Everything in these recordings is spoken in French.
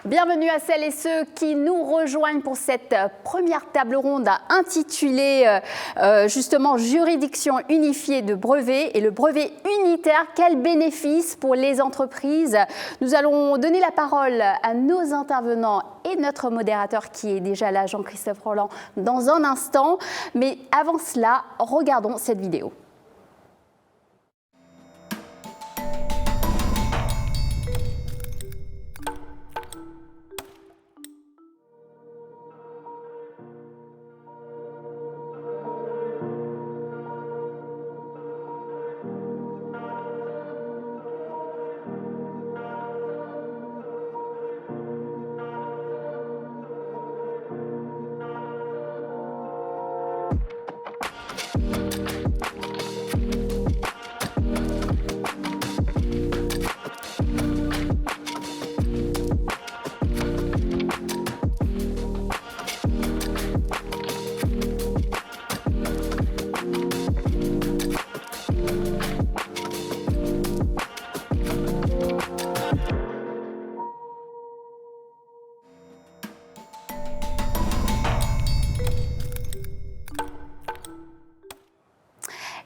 Bienvenue à celles et ceux qui nous rejoignent pour cette première table ronde intitulée justement Juridiction unifiée de brevets et le brevet unitaire, quels bénéfices pour les entreprises? Nous allons donner la parole à nos intervenants et notre modérateur qui est déjà là, Jean-Christophe Rolland, dans un instant. Mais avant cela, regardons cette vidéo.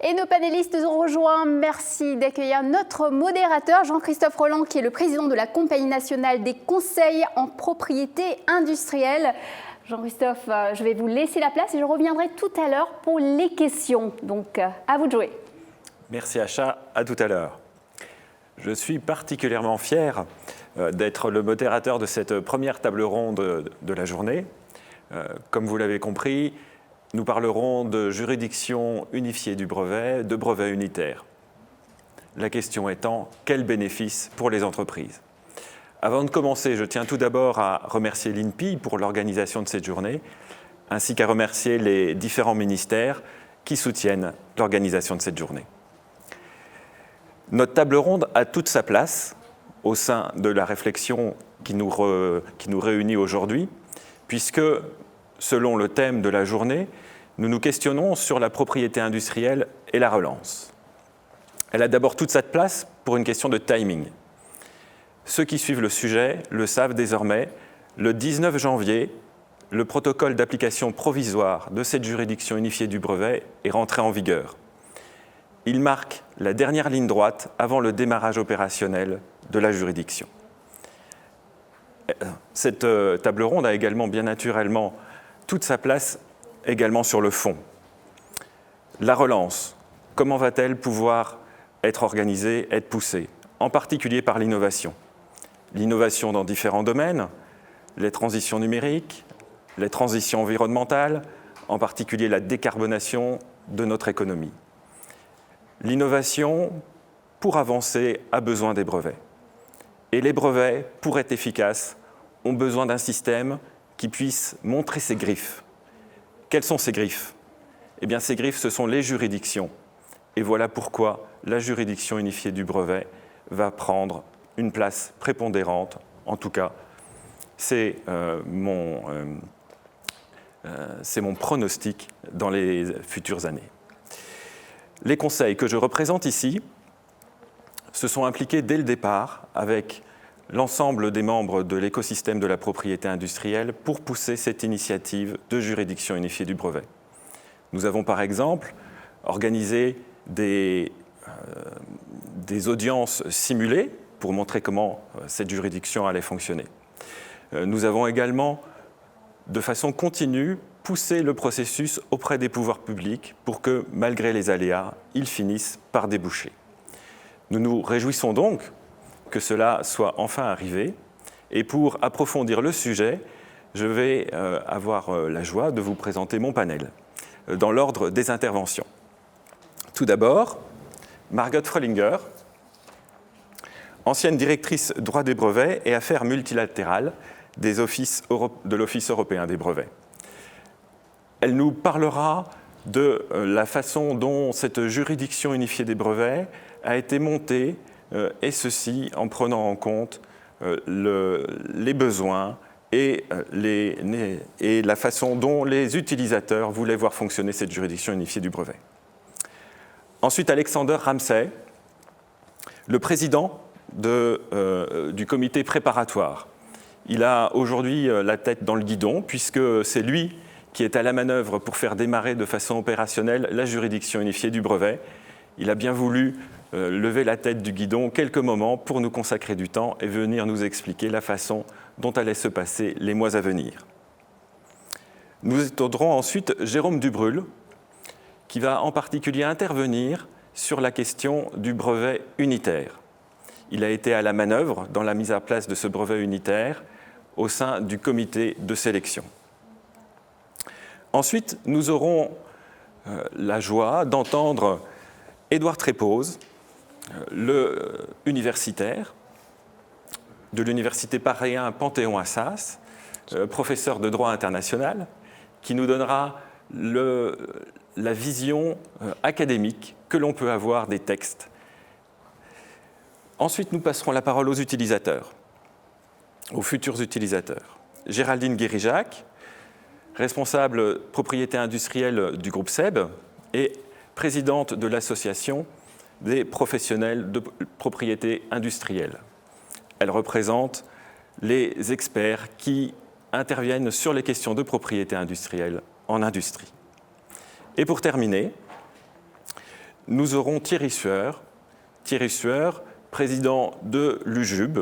Et nos panélistes ont rejoint. Merci d'accueillir notre modérateur, Jean-Christophe Rolland, qui est le président de la Compagnie nationale des conseils en propriété industrielle. Jean-Christophe, je vais vous laisser la place et je reviendrai tout à l'heure pour les questions. Donc, à vous de jouer. Merci Acha, à tout à l'heure. Je suis particulièrement fier d'être le modérateur de cette première table ronde de la journée. Comme vous l'avez compris, nous parlerons de juridiction unifiée du brevet, de brevet unitaire. La question étant, quels bénéfices pour les entreprises? Avant de commencer, je tiens tout d'abord à remercier l'INPI pour l'organisation de cette journée, ainsi qu'à remercier les différents ministères qui soutiennent l'organisation de cette journée. Notre table ronde a toute sa place au sein de la réflexion qui nous réunit aujourd'hui, puisque selon le thème de la journée, nous nous questionnons sur la propriété industrielle et la relance. Elle a d'abord toute sa place pour une question de timing. Ceux qui suivent le sujet le savent désormais, le 19 janvier, le protocole d'application provisoire de cette juridiction unifiée du brevet est rentré en vigueur. Il marque la dernière ligne droite avant le démarrage opérationnel de la juridiction. Cette table ronde a également bien naturellement toute sa place également sur le fond. La relance, comment va-t-elle pouvoir être organisée, être poussée, en particulier par l'innovation? L'innovation dans différents domaines, les transitions numériques, les transitions environnementales, en particulier la décarbonation de notre économie. L'innovation, pour avancer, a besoin des brevets. Et les brevets, pour être efficaces, ont besoin d'un système qui puisse montrer ses griffes. Quelles sont ces griffes? Eh bien, ces griffes, ce sont les juridictions. Et voilà pourquoi la juridiction unifiée du brevet va prendre une place prépondérante. En tout cas, c'est mon pronostic dans les futures années. Les conseils que je représente ici se sont impliqués dès le départ avec l'ensemble des membres de l'écosystème de la propriété industrielle pour pousser cette initiative de juridiction unifiée du brevet. Nous avons par exemple organisé des audiences simulées pour montrer comment cette juridiction allait fonctionner. Nous avons également, de façon continue, poussé le processus auprès des pouvoirs publics pour que, malgré les aléas, ils finissent par déboucher. Nous nous réjouissons donc que cela soit enfin arrivé. Et pour approfondir le sujet, je vais avoir la joie de vous présenter mon panel dans l'ordre des interventions. Tout d'abord, Margot Fröllinger, ancienne directrice droit des brevets et affaires multilatérales de l'Office européen des brevets. Elle nous parlera de la façon dont cette juridiction unifiée des brevets a été montée, et ceci en prenant en compte les besoins et la façon dont les utilisateurs voulaient voir fonctionner cette juridiction unifiée du brevet. Ensuite, Alexander Ramsay, le président du comité préparatoire. Il a aujourd'hui la tête dans le guidon, puisque c'est lui qui est à la manœuvre pour faire démarrer de façon opérationnelle la juridiction unifiée du brevet. Il a bien voulu lever la tête du guidon quelques moments pour nous consacrer du temps et venir nous expliquer la façon dont allaient se passer les mois à venir. Nous étendrons ensuite Jérôme Dubrul, qui va en particulier intervenir sur la question du brevet unitaire. Il a été à la manœuvre dans la mise en place de ce brevet unitaire au sein du comité de sélection. Ensuite, nous aurons la joie d'entendre Édouard Trépose, le universitaire de l'Université Paris 1 Panthéon-Assas, professeur de droit international, qui nous donnera la vision académique que l'on peut avoir des textes. Ensuite, nous passerons la parole aux utilisateurs, aux futurs utilisateurs. Géraldine Guérijac, responsable propriété industrielle du groupe SEB et présidente de l'association des professionnels de propriété industrielle. Elle représente les experts qui interviennent sur les questions de propriété industrielle en industrie. Et pour terminer, nous aurons Thierry Sueur, président de l'UJUB,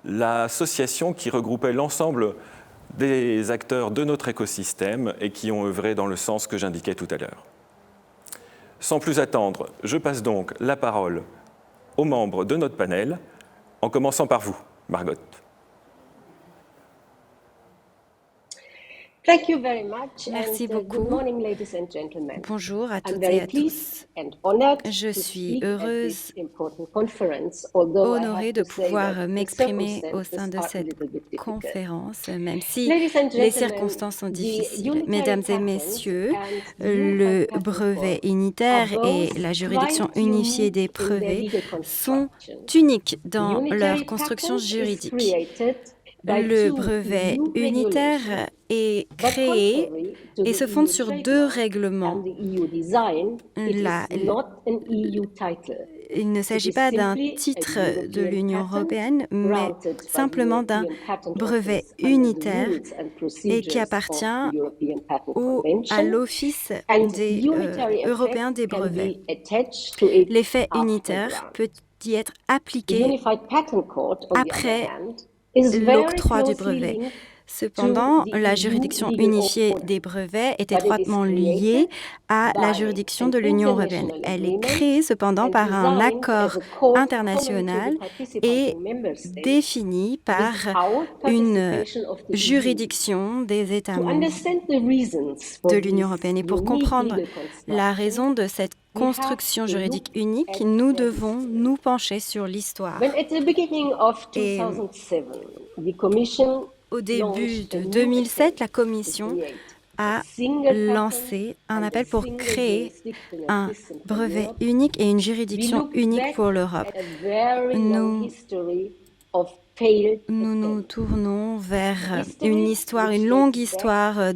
l'association qui regroupait l'ensemble des acteurs de notre écosystème et qui ont œuvré dans le sens que j'indiquais tout à l'heure. Sans plus attendre, je passe donc la parole aux membres de notre panel, en commençant par vous, Margot. Merci beaucoup. Bonjour à toutes et à tous. Je suis heureuse, honorée de pouvoir m'exprimer au sein de cette conférence, même si les circonstances sont difficiles. Mesdames et messieurs, le brevet unitaire et la juridiction unifiée des brevets sont uniques dans leur construction juridique. Le brevet unitaire est créé et se fonde sur deux règlements. Il ne s'agit pas d'un titre de l'Union européenne, mais simplement d'un brevet unitaire et qui appartient à l'Office européen des brevets. L'effet unitaire peut y être appliqué après l'octroi du brevet. Cependant, la juridiction unifiée des brevets est étroitement liée à la juridiction de l'Union européenne. Elle est créée cependant par un accord international et définie par une juridiction des États membres de l'Union européenne. Et pour comprendre la raison de cette construction juridique unique, nous devons nous pencher sur l'histoire. Et au début de 2007, la Commission a lancé un appel pour créer un brevet unique et une juridiction unique pour l'Europe. Nous nous tournons vers une longue histoire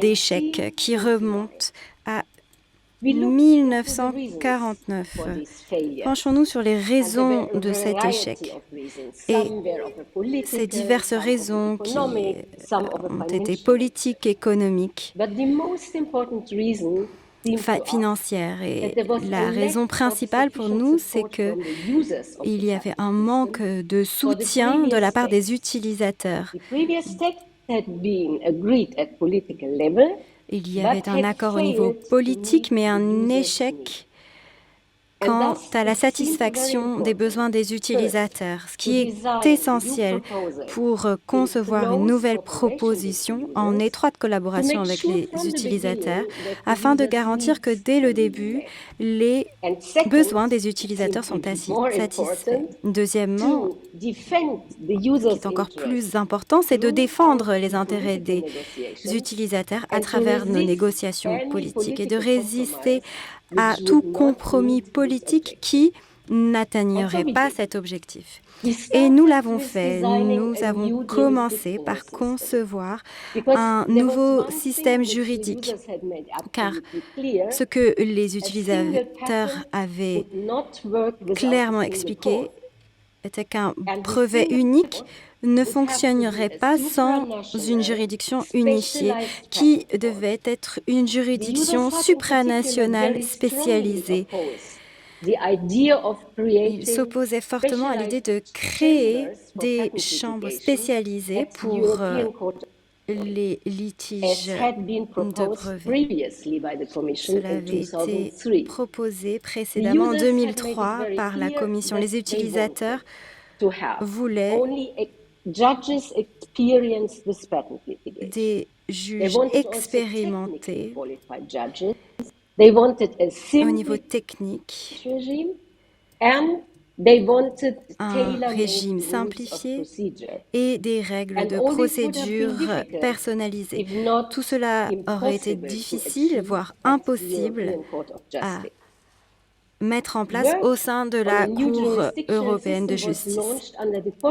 d'échecs qui remonte à 1949. Penchons-nous sur les raisons de cet échec. Et ces diverses raisons qui ont été politiques, économiques, financières. Et la raison principale pour nous, c'est qu'il y avait un manque de soutien de la part des utilisateurs. Il y avait un accord au niveau politique, mais un échec quant à la satisfaction des besoins des utilisateurs, ce qui est essentiel pour concevoir une nouvelle proposition en étroite collaboration avec les utilisateurs, afin de garantir que dès le début, les besoins des utilisateurs sont satisfaits. Deuxièmement, ce qui est encore plus important, c'est de défendre les intérêts des utilisateurs à travers nos négociations politiques et de résister à tout compromis politique qui n'atteignerait pas cet objectif. Et nous l'avons fait. Nous avons commencé par concevoir un nouveau système juridique, car ce que les utilisateurs avaient clairement expliqué était qu'un brevet unique ne fonctionnerait pas sans une juridiction unifiée qui devait être une juridiction supranationale spécialisée. Il s'opposait fortement à l'idée de créer des chambres spécialisées pour les litiges de brevets. Cela avait été proposé précédemment en 2003 par la Commission. Les utilisateurs voulaient des juges expérimentés au niveau technique, un régime simplifié et des règles de procédure personnalisées. Tout cela aurait été difficile, voire impossible à mettre en place au sein de la Cour européenne de justice.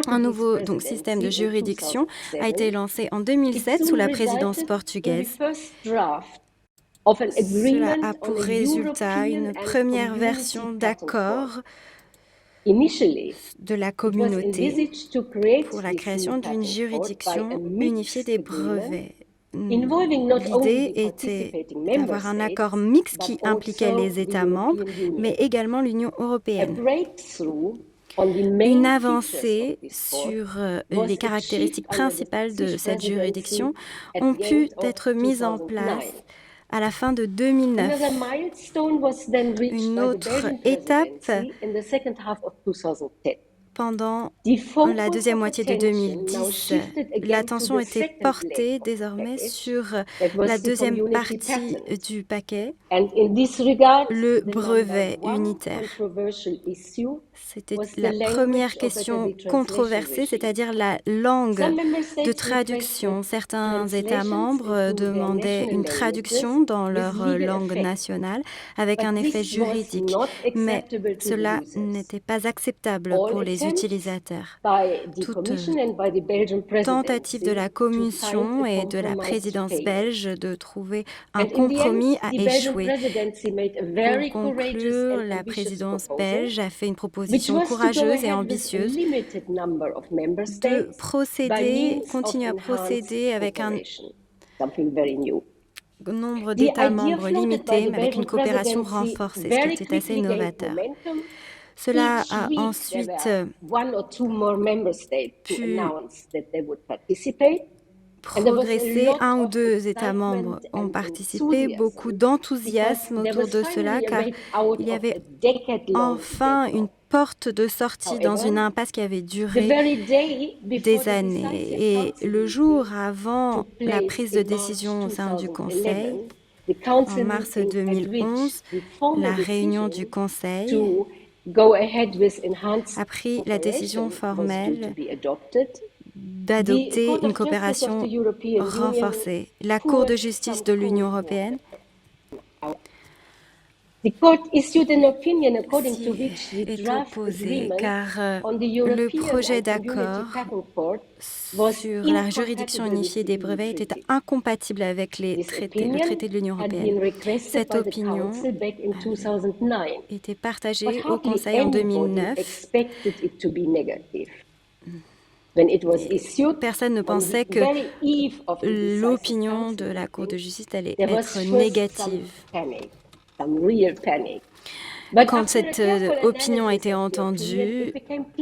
Un nouveau système de juridiction a été lancé en 2007 sous la présidence portugaise. Cela a pour résultat une première version d'accord de la communauté pour la création d'une juridiction unifiée des brevets. L'idée était d'avoir un accord mixte qui impliquait les États membres, mais également l'Union européenne. Une avancée sur les caractéristiques principales de cette juridiction ont pu être mises en place à la fin de 2009. Une autre étape pendant la deuxième moitié de 2010, l'attention était portée désormais sur la deuxième partie du paquet, le brevet unitaire. C'était la première question controversée, c'est-à-dire la langue de traduction. Certains États membres demandaient une traduction dans leur langue nationale avec un effet juridique, mais cela n'était pas acceptable pour les utilisateurs. Toute tentative de la Commission et de la présidence belge de trouver un compromis a échoué. Pour conclure, la présidence belge a fait une proposition courageuse et ambitieuse de continuer à procéder avec un nombre d'États membres limité, mais avec une coopération renforcée, ce qui était assez novateur. Cela a ensuite pu progresser. Un ou deux États membres ont participé, beaucoup d'enthousiasme autour de cela, car il y avait enfin une porte de sortie dans une impasse qui avait duré des années. Et le jour avant la prise de décision au sein du Conseil, en mars 2011, la réunion du Conseil a pris la décision formelle d'adopter une coopération renforcée. La Cour de justice de l'Union européenne est opposée car le projet d'accord sur la juridiction unifiée des brevets était incompatible avec le traité de l'Union européenne. Cette opinion était partagée au Conseil en 2009. Personne ne pensait que l'opinion de la Cour de justice allait être négative. Quand cette opinion a été entendue,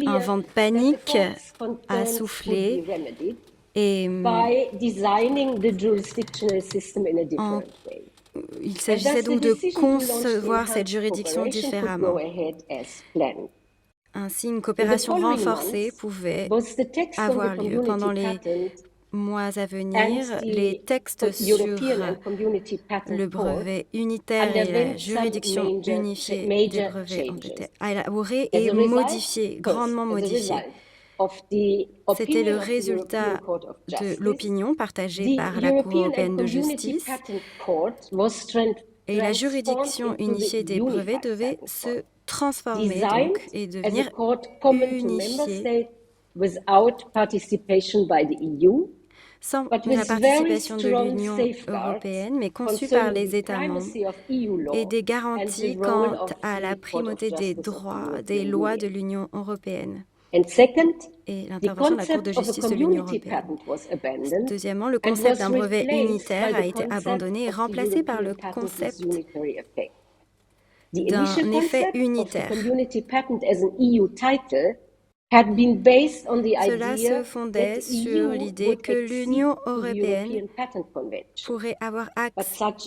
un vent de panique a soufflé et il s'agissait donc de concevoir cette juridiction différemment. Ainsi, une coopération renforcée pouvait avoir lieu. Pendant les mois à venir, les textes sur le brevet unitaire et la juridiction unifiée des brevets ont été élaborés et modifiés, grandement modifiés. C'était le résultat de l'opinion partagée par la Cour européenne de justice et la juridiction unifiée des brevets devait se transformer donc et devenir unifiée sans la participation de l'Union européenne, mais conçue par les États membres, et des garanties quant à la primauté des droits, des lois de l'Union européenne. et l'intervention de la Cour de justice de l'Union européenne. Deuxièmement, le concept d'un brevet unitaire a été abandonné et remplacé par le concept d'un effet unitaire. Cela se fondait sur l'idée que l'Union européenne pourrait avoir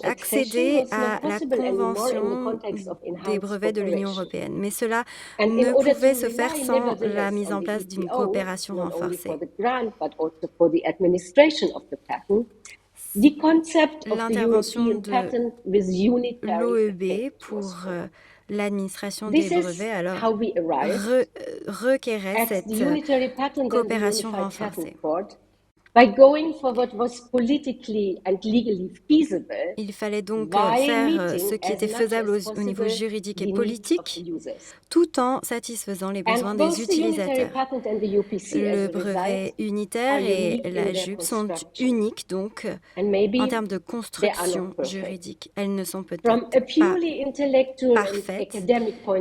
accédé à la Convention des brevets de l'Union européenne. Mais cela ne pouvait se faire sans la mise en place d'une coopération renforcée. L'intervention de l'OEB pour l'administration des brevets alors requérait cette coopération renforcée. Il fallait donc faire ce qui était faisable au niveau juridique et politique, tout en satisfaisant les besoins des utilisateurs. Le brevet unitaire et la JUP sont uniques, donc, en termes de construction juridique. Elles ne sont peut-être pas parfaites,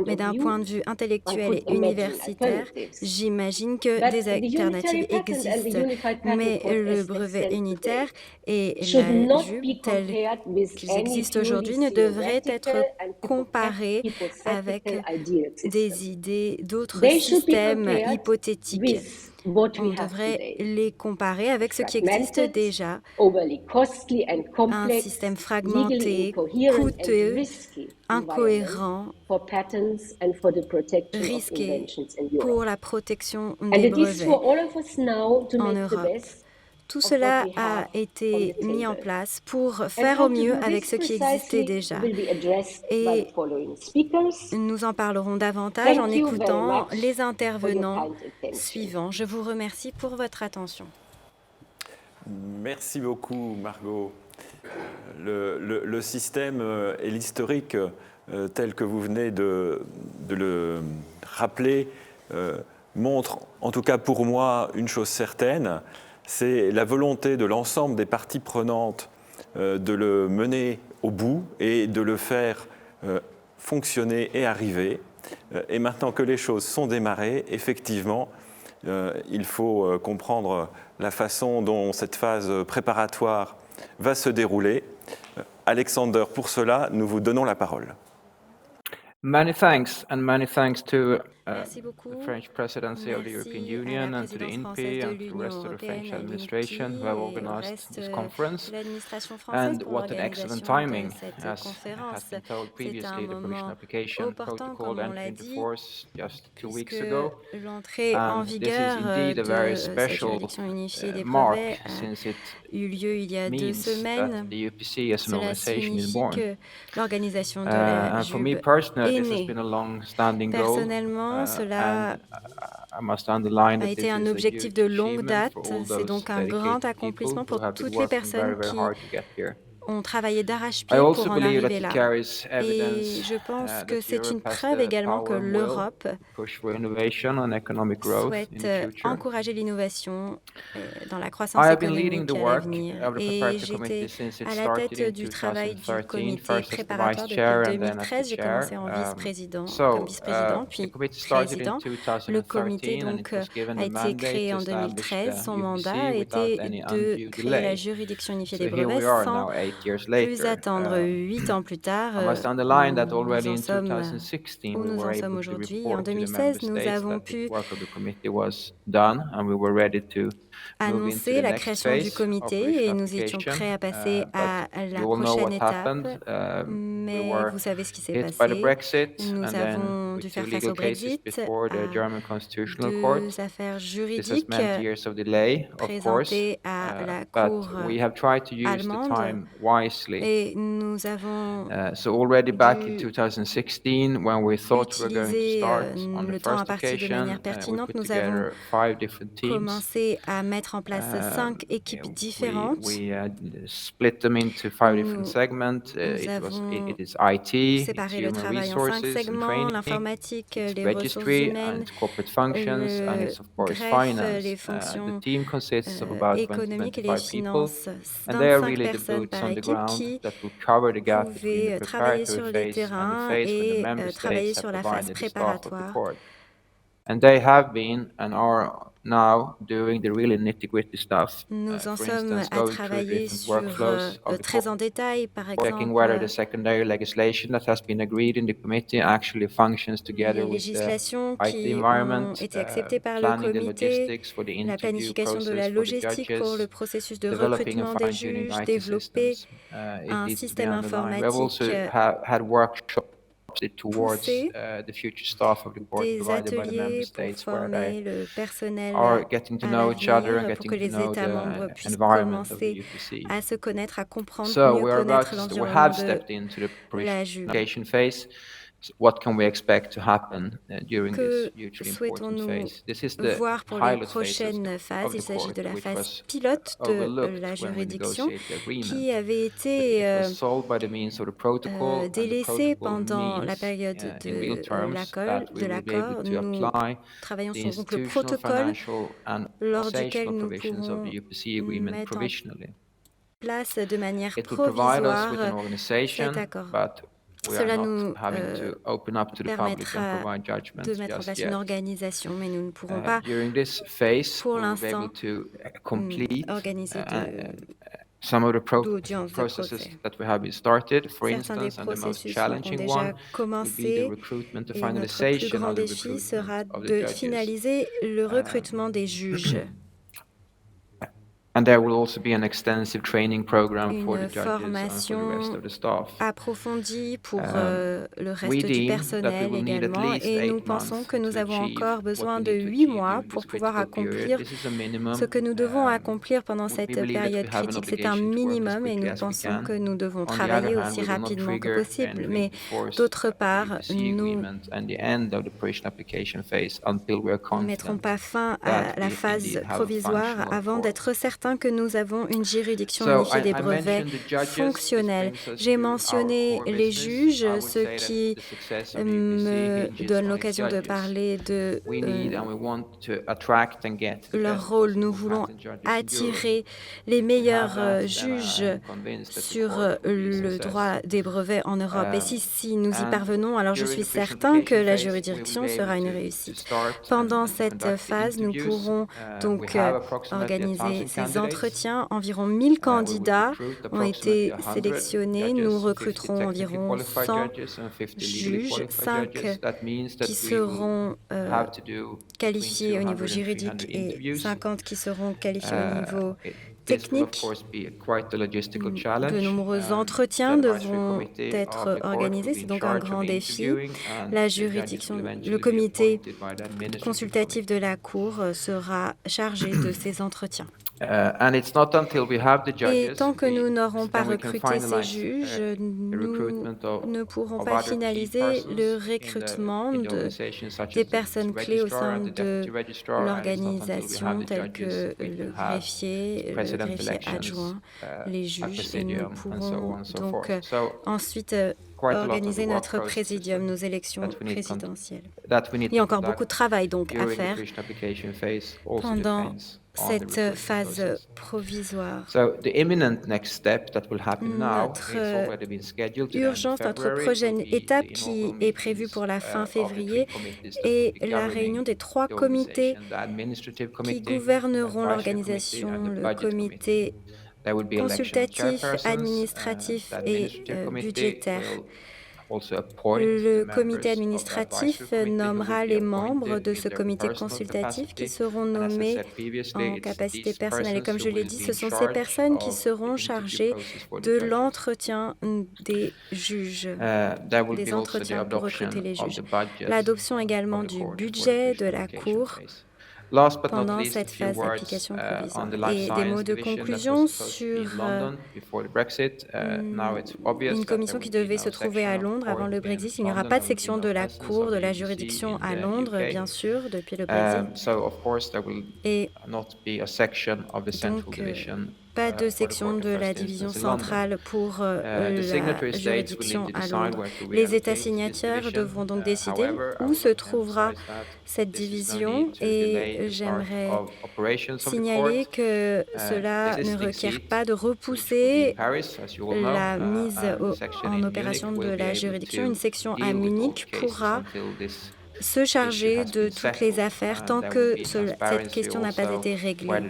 mais d'un point de vue intellectuel et universitaire, j'imagine que des alternatives existent. Mais le brevet unitaire et la JUP, tels qu'ils existent aujourd'hui, ne devraient être comparés avec des idées d'autres systèmes hypothétiques. On devrait les comparer avec ce qui existe déjà, un système fragmenté, coûteux, incohérent, risqué pour la protection des brevets en Europe. Tout cela a été mis en place pour faire au mieux avec ce qui existait déjà. Et nous en parlerons davantage en écoutant les intervenants suivants. Je vous remercie pour votre attention. Merci beaucoup, Margot. Le système et l'historique tel que vous venez de le rappeler montrent, en tout cas pour moi, une chose certaine, c'est la volonté de l'ensemble des parties prenantes de le mener au bout et de le faire fonctionner et arriver. Et maintenant que les choses sont démarrées, effectivement, il faut comprendre la façon dont cette phase préparatoire va se dérouler. Alexander, pour cela, nous vous donnons la parole. Many thanks to Merci beaucoup. the French presidency of the European Merci à Union la and to the présidence INPI française de and to the l'Union rest of the européenne, French à administration l'INPI who have et au organized reste this conference. de l'administration française And pour what an excellent l'organisation de timing, cette as has conférence. been told C'est un previously, the Commission moment application opportun, protocol comme on entered l'a into dit, force just 2 weeks puisque ago. l'entrée en And this is vigueur indeed a de very cette special juridiction unifiée des mark, brevets a since it eu lieu il y a 2 means semaines. that the UPC as an Cela organization is signifie born. que l'organisation de la And for me JUB personally, est this has née. been a long-standing goal. Personnellement, cela And I must underline a that été this un is a objectif huge de longue achievement date. for all C'est those donc un grand dedicated people accomplissement who pour have been toutes les working personnes very qui hard to get here. ont travaillé d'arrache-pied I pour also en believe that arriver it là. carries Et evidence je pense que that c'est une Europe has preuve the également que power and will l'Europe push for innovation and economic growth in souhaite the future. encourager l'innovation dans la croissance I have been leading économique the à work l'avenir. of the Et preparatory j'étais committee since it à la started tête in du travail du 2013, comité first as the préparatoire vice depuis chair and then as 2013. the J'ai chair. commencé en vice-président, So, comme vice-président, the puis committee started in président. Le comité 2013 and donc it was given a a été mandate créé to en establish 2013. Son the mandat UPC without était any de undue créer la delay. juridiction unifiée So des here brevets we are sans now 8 years plus later. attendre 8 ans plus tard. I must underline that Nous already en in sommes 2016 où we nous were en sommes able to aujourd'hui. En report to the 2016, member nous states avons that the pu work of the committee was done and we were ready to move into annoncer the la next création du phase of comité et Commission nous étions application. prêts à passer à la You all know prochaine what étape. happened. We Mais were vous savez ce qui s'est hit by the passé. Brexit Nous and avons then dû with faire two face legal au cases Brexit, before the à German Constitutional Court. 2 affaires This has juridiques meant years of delay, of course, présentées à la but Cour we have tried to use the allemande time wisely. et nous avons So already back in dû 2016, when we thought we were going to utiliser start on the le temps first imparti de occasion, manière we pertinente. put Nous avons together 5 different teams. commencé à mettre en place 5 équipes différentes. We split them into 5 different Nous segments. avons It is IT, it's séparer le human travail en 5 resources and segments, training, l'informatique, it's les ressources registry and humaines, its corporate functions, and it's of course greffe, finance. les The fonctions team consists of about 20 économiques et les 25 people, finances. and they are 25 really the personnes boots par on the équipe ground qui that will cover the gap between pouvaient the travailler sur preparatory les phase and the terrains phase when the et member travailler states sur have la phase provided the staff of the préparatoire court. And they have been and are now doing the really nitty-gritty stuff. Nous en For sommes instance, à going through travailler different sur workflows of the très en détail, par checking whether the exemple, secondary legislation that has been agreed in the committee actually functions les together with the législations IT qui ont environment, été acceptées par le planning the comité, logistics for the la interview planification de la process for the logistique pour le judges, processus de developing and recrutement des fine-tuning juges, IT développer systems. It un needs to be système underlined. We have also informatique had workshops towards poussé, the future staff of the court des provided by the member ateliers pour states where they former le personnel are getting to à know each other and l'avenir, pour getting que to les know États membres the puissent environment of the commencer UPC. à se connaître, à comprendre, So mieux we connaître have l'environnement de stepped into the la juge. application phase. So what can we expect to happen during Que this hugely important souhaitons-nous phase? This is the voir pour les pilot phase prochaines phases? of Il the s'agit de court, la which phase was pilote de overlooked la when we juridiction negotiated the agreement. qui avait But été it was solved by the means of the protocol, and the délaissée protocol pendant la means, période in real de terms, that we will be able to Nous apply travaillons the sur donc le institutional, protocole financial, and lors duquel organizational nous provisions of pourrons the UPC agreement mettre en provisionally. place de manière It will provide us with an provisoire organization, cet accord. but we are Cela not nous having to open up to the public and permettra provide judgments de mettre en just place yet. une organisation, mais nous ne pourrons pas During this phase, pour we will be l'instant able to complete organiser some of the d'audience de processes procès. that we have started. For Certains des instance, and the most processus challenging auront déjà one will be the commencé recruitment, the et notre plus finalization grand of the défi sera recruitment of the de judges. finaliser le recrutement des juges. And there will also be an extensive training program for the Une judges and for the formation rest of the staff. approfondie pour le reste We du deem that we personnel will need at également, least et 8 nous pensons months que nous to avons achieve encore what besoin we de need to 8 achieve mois during pour this pouvoir critical period. accomplir This is a minimum. ce que nous devons accomplir pendant cette We believe that we période have an critique. C'est un obligation to work as minimum et quickly nous as we pensons can. que nous devons On the travailler other hand, aussi we will not rapidement que trigger possible. any Mais reinforced d'autre part, UPC nous agreement and the end of the provisional application phase until we are ne mettrons confident pas fin that à la we phase indeed have a provisoire functional avant court. d'être certain que nous avons une juridiction So unifiée des I brevets mentioned the judges. This fonctionnelle. brings us J'ai to our mentionné core les business. juges, I would ce say that qui the success of the me UPC hinges donne on its l'occasion de judges. parler de We need and we want to attract and get the leur best rôle. possible Nous voulons patent judges in attirer Europe. les meilleurs To have that, then juges I'm convinced that the sur court will be a le success. droit des brevets en Europe. Et si nous y And parvenons, alors je during suis the provisional certain que la application phase, we will juridiction be sera able une to réussite. start Pendant and cette conduct the phase, nous interviews. pourrons We donc have approximately organiser 1,000 ces candidates. entretiens. Environ 1000 candidats We will recruit ont été approximately 100 sélectionnés. judges, Nous 50 recruterons technically environ qualified 100 judges and 50 legally juges, qualified 5 judges. That means that qui we will seront have to do qualifiés au between niveau 200 and 300 juridique et interviews. 50 qui seront qualifiés au niveau This will of technique. course be quite a logistical De challenge. nombreux entretiens The advisory devront committee of être the court will organisés. be C'est in donc un charge of grand défi. interviewing, and La the judges juridiction, will eventually le be comité appointed by the administrative consultatif de la Cour sera chargé de ces entretiens. And it's not until we have the Et judges tant que nous n'aurons pas then we can recruté ces finalize, juges, the nous recruitment ne pourrons of pas other key finaliser persons le in the recrutement organization, such des as the personnes clés au registrar sein and the deputy de registrar, and it's not until we have l'organisation, the telles judges que we le can have greffier, president le greffier elections, adjoint, les at juges, et nous presidium, and so on pourrons and so donc forth. So ensuite quite a lot of organiser work notre processes présidium, nos élections that we need présidentielles. that we need Il y a to encore conduct beaucoup de travail donc à during the faire provisional application phase also pendant depends on the cette recruitment phase process. provisoire. So the imminent next step that will happen now, Notre it's already been scheduled to the end of urgence, notre February, prochaine will be étape the qui inaugural est prévue meetings, pour la fin of the three février committees that will est be la governing réunion des 3 the comités organization, the administrative qui committee, gouverneront advisory l'organisation, committee, and the le budget committee. comité There will be election of consultatif, chairpersons, administratif the et administrative committee budgétaire. will also appoint Le the comité members of the administratif advisory committee who nommera will be les membres appointed de in ce their comité personal consultatif qui capacity. seront And as I nommés said previously, en it's capacité these personnelle. Et comme persons je who l'ai will dit, be ce in sont ces charge personnes qui of seront the interview chargées process for the de judges. l'entretien des juges, There will des be also the entretiens pour adoption recruter les of juges. the budget L'adoption également of the du court for the budget de provisional la application Cour phase. Last but not pendant least, a cette few phase words d'application on provisoire. the life Et des science mots de division that conclusion was supposed to be sur in London before the Brexit. Now it's obvious une that there commission qui will be devait no se trouver section à of Londres avant court le in Brexit. Il n'y aura London. pas de There will be section no de la presence Cour, of de the la UPC juridiction in à the Londres, UK. bien sûr, depuis le Brexit. So of course there will Et not be a section of the central donc, division. pas de For the section court de in la first division instance in London. centrale pour The la signatory states will need juridiction to à decide Londres. where to Les États reallocate this signataires division. devront donc décider However, I où would se like to trouvera emphasize that cette this is no division need to delay et the start j'aimerais of operations of the signaler court. que cela This is ne the requiert seat, pas de which will be in repousser Paris, as you all know, la mise and the section en in opération Munich de will be la able juridiction. to Une section à deal with all Munich cases pourra until this se charger de toutes les affaires tant que cette question n'a pas été réglée.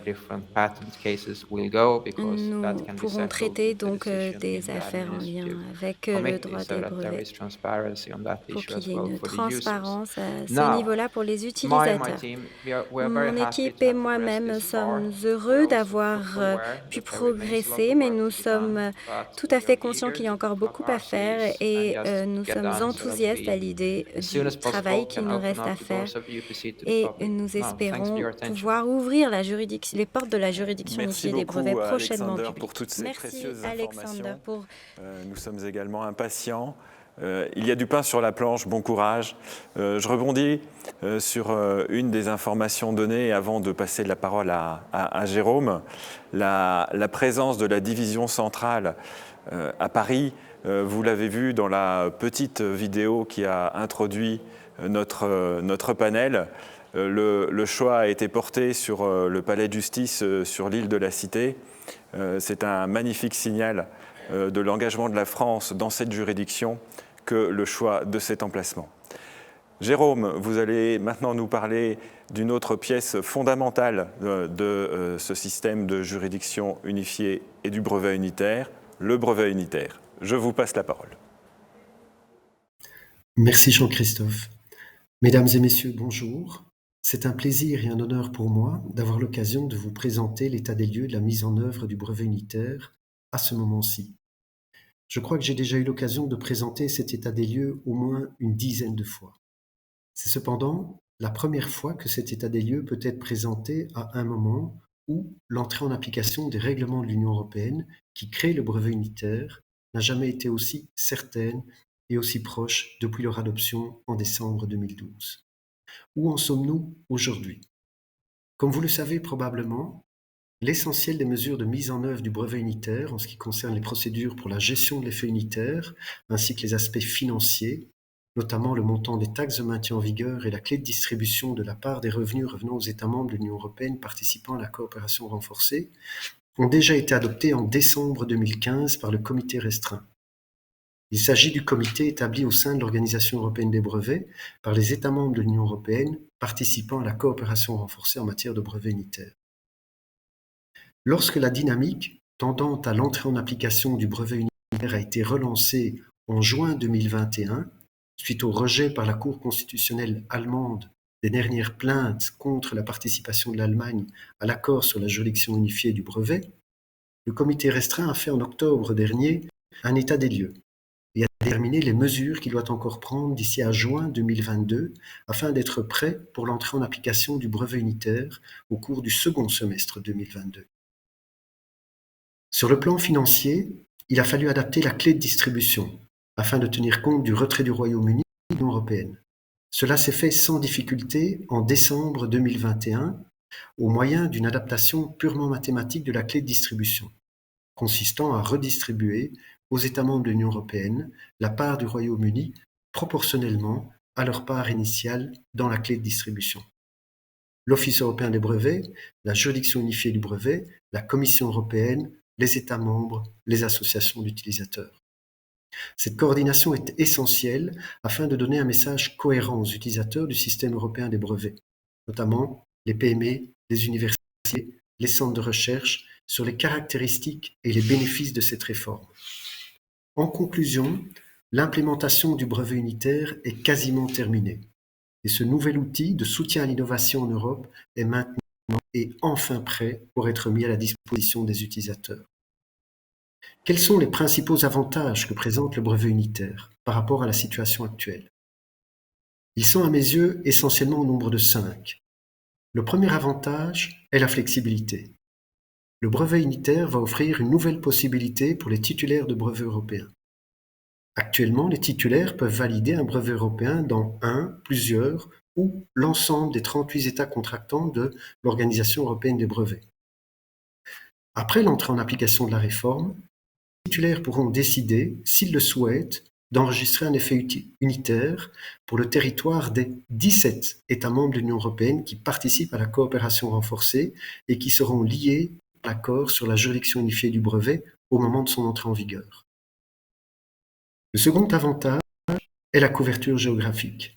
Nous pourrons traiter donc des affaires en lien avec le droit des brevets pour qu'il y ait une transparence à ce niveau-là pour les utilisateurs. Mon équipe et moi-même sommes heureux d'avoir pu progresser, mais nous sommes tout à fait conscients qu'il y a encore beaucoup à faire et nous sommes enthousiastes à l'idée du travail qu'il nous reste à faire et nous espérons pouvoir ouvrir les portes de la juridiction unifiée des brevets prochainement au public. Pour toutes ces Merci précieuses Alexander informations. pour... Nous sommes également impatients. Il y a du pain sur la planche, bon courage. Je rebondis sur une des informations données avant de passer la parole à Jérôme. La présence de la division centrale à Paris, vous l'avez vu dans la petite vidéo qui a introduit notre panel. Le choix a été porté sur le palais de justice sur l'île de la Cité. C'est un magnifique signal de l'engagement de la France dans cette juridiction que le choix de cet emplacement. Jérôme, vous allez maintenant nous parler d'une autre pièce fondamentale de ce système de juridiction unifiée et du brevet unitaire, le brevet unitaire. Je vous passe la parole. Merci Jean-Christophe. Mesdames et messieurs, bonjour. C'est un plaisir et un honneur pour moi d'avoir l'occasion de vous présenter l'état des lieux de la mise en œuvre du brevet unitaire à ce moment-ci. Je crois que j'ai déjà eu l'occasion de présenter cet état des lieux au moins une dizaine de fois. C'est cependant la première fois que cet état des lieux peut être présenté à un moment où l'entrée en application des règlements de l'Union européenne qui créent le brevet unitaire n'a jamais été aussi certaine et aussi proche depuis leur adoption en décembre 2012. Où en sommes-nous aujourd'hui? Comme vous le savez probablement, l'essentiel des mesures de mise en œuvre du brevet unitaire en ce qui concerne les procédures pour la gestion de l'effet unitaire, ainsi que les aspects financiers, notamment le montant des taxes de maintien en vigueur et la clé de distribution de la part des revenus revenant aux États membres de l'Union européenne participant à la coopération renforcée, ont déjà été adoptés en décembre 2015 par le comité restreint. Il s'agit du comité établi au sein de l'Organisation européenne des brevets par les États membres de l'Union européenne participant à la coopération renforcée en matière de brevet unitaire. Lorsque la dynamique tendant à l'entrée en application du brevet unitaire a été relancée en juin 2021, suite au rejet par la Cour constitutionnelle allemande des dernières plaintes contre la participation de l'Allemagne à l'accord sur la juridiction unifiée du brevet, le comité restreint a fait en octobre dernier un état des lieux et a déterminé les mesures qu'il doit encore prendre d'ici à juin 2022 afin d'être prêt pour l'entrée en application du brevet unitaire au cours du second semestre 2022. Sur le plan financier, il a fallu adapter la clé de distribution afin de tenir compte du retrait du Royaume-Uni de l'Union européenne. Cela s'est fait sans difficulté en décembre 2021 au moyen d'une adaptation purement mathématique de la clé de distribution, consistant à redistribuer aux États membres de l'Union européenne la part du Royaume-Uni proportionnellement à leur part initiale dans la clé de distribution. L'Office européen des brevets, la juridiction unifiée du brevet, la Commission européenne, les États membres, les associations d'utilisateurs. Cette coordination est essentielle afin de donner un message cohérent aux utilisateurs du système européen des brevets, notamment les PME, les universités, les centres de recherche, sur les caractéristiques et les bénéfices de cette réforme. En conclusion, l'implémentation du brevet unitaire est quasiment terminée et ce nouvel outil de soutien à l'innovation en Europe est maintenant et enfin prêt pour être mis à la disposition des utilisateurs. Quels sont les principaux avantages que présente le brevet unitaire par rapport à la situation actuelle? Ils sont à mes yeux essentiellement au nombre de 5. Le premier avantage est la flexibilité. Le brevet unitaire va offrir une nouvelle possibilité pour les titulaires de brevets européens. Actuellement, les titulaires peuvent valider un brevet européen dans un, plusieurs ou l'ensemble des 38 États contractants de l'Organisation européenne des brevets. Après l'entrée en application de la réforme, les titulaires pourront décider, s'ils le souhaitent, d'enregistrer un effet unitaire pour le territoire des 17 États membres de l'Union européenne qui participent à la coopération renforcée et qui seront liés à l'accord sur la juridiction unifiée du brevet au moment de son entrée en vigueur. Le second avantage est la couverture géographique.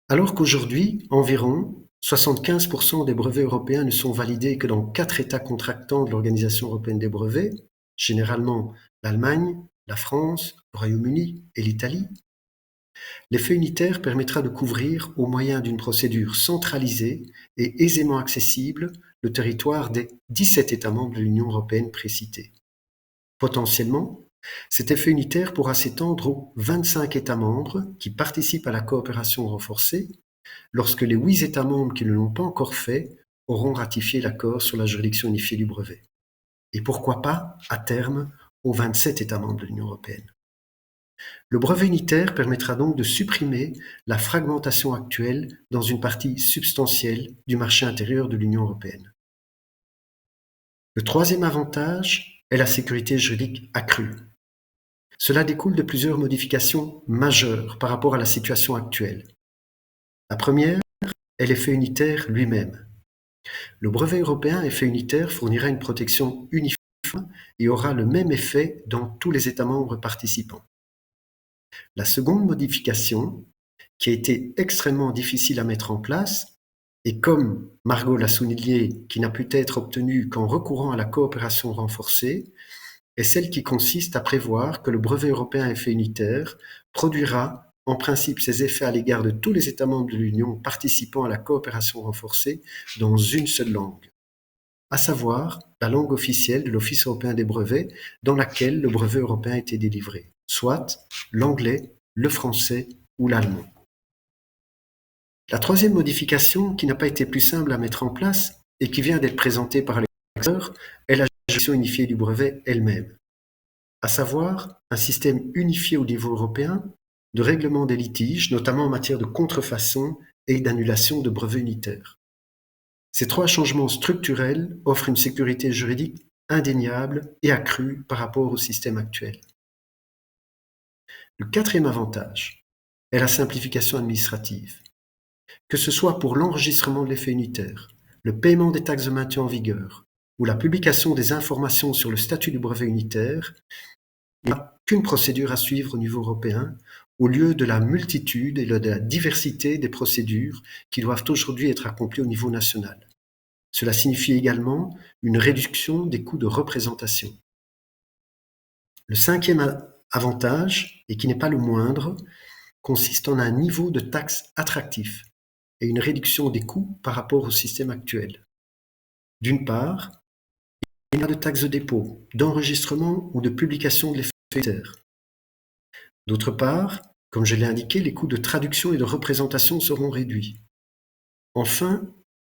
Alors qu'aujourd'hui, environ 75% des brevets européens ne sont validés que dans 4 États contractants de l'Organisation européenne des brevets, généralement l'Allemagne, la France, le Royaume-Uni et l'Italie, l'effet unitaire permettra de couvrir, au moyen d'une procédure centralisée et aisément accessible, le territoire des 17 États membres de l'Union européenne précités. Potentiellement, cet effet unitaire pourra s'étendre aux 25 États membres qui participent à la coopération renforcée lorsque les 8 États membres qui ne l'ont pas encore fait auront ratifié l'accord sur la juridiction unifiée du brevet. Et pourquoi pas, à terme, aux 27 États membres de l'Union européenne. Le brevet unitaire permettra donc de supprimer la fragmentation actuelle dans une partie substantielle du marché intérieur de l'Union européenne. Le troisième avantage est la sécurité juridique accrue. Cela découle de plusieurs modifications majeures par rapport à la situation actuelle. La première est l'effet unitaire lui-même. Le brevet européen effet unitaire fournira une protection uniforme et aura le même effet dans tous les États membres participants. La seconde modification, qui a été extrêmement difficile à mettre en place, et comme Margot l'a souligné, qui n'a pu être obtenue qu'en recourant à la coopération renforcée, est celle qui consiste à prévoir que le brevet européen effet unitaire produira en principe ses effets à l'égard de tous les États membres de l'Union participant à la coopération renforcée dans une seule langue, à savoir la langue officielle de l'Office européen des brevets dans laquelle le brevet européen a été délivré, soit l'anglais, le français ou l'allemand. La troisième modification, qui n'a pas été plus simple à mettre en place et qui vient d'être présentée par les acteurs, est la juridiction unifiée du brevet elle-même, à savoir un système unifié au niveau européen de règlement des litiges, notamment en matière de contrefaçon et d'annulation de brevets unitaires. Ces trois changements structurels offrent une sécurité juridique indéniable et accrue par rapport au système actuel. Le quatrième avantage est la simplification administrative. Que ce soit pour l'enregistrement de l'effet unitaire, le paiement des taxes de maintien en vigueur ou la publication des informations sur le statut du brevet unitaire, il n'y a qu'une procédure à suivre au niveau européen au lieu de la multitude et de la diversité des procédures qui doivent aujourd'hui être accomplies au niveau national. Cela signifie également une réduction des coûts de représentation. Le cinquième avantage, et qui n'est pas le moindre, consiste en un niveau de taxe attractif et une réduction des coûts par rapport au système actuel. D'une part, il n'y a pas de taxe de dépôt, d'enregistrement ou de publication de l'effet unitaire. D'autre part, comme je l'ai indiqué, les coûts de traduction et de représentation seront réduits. Enfin,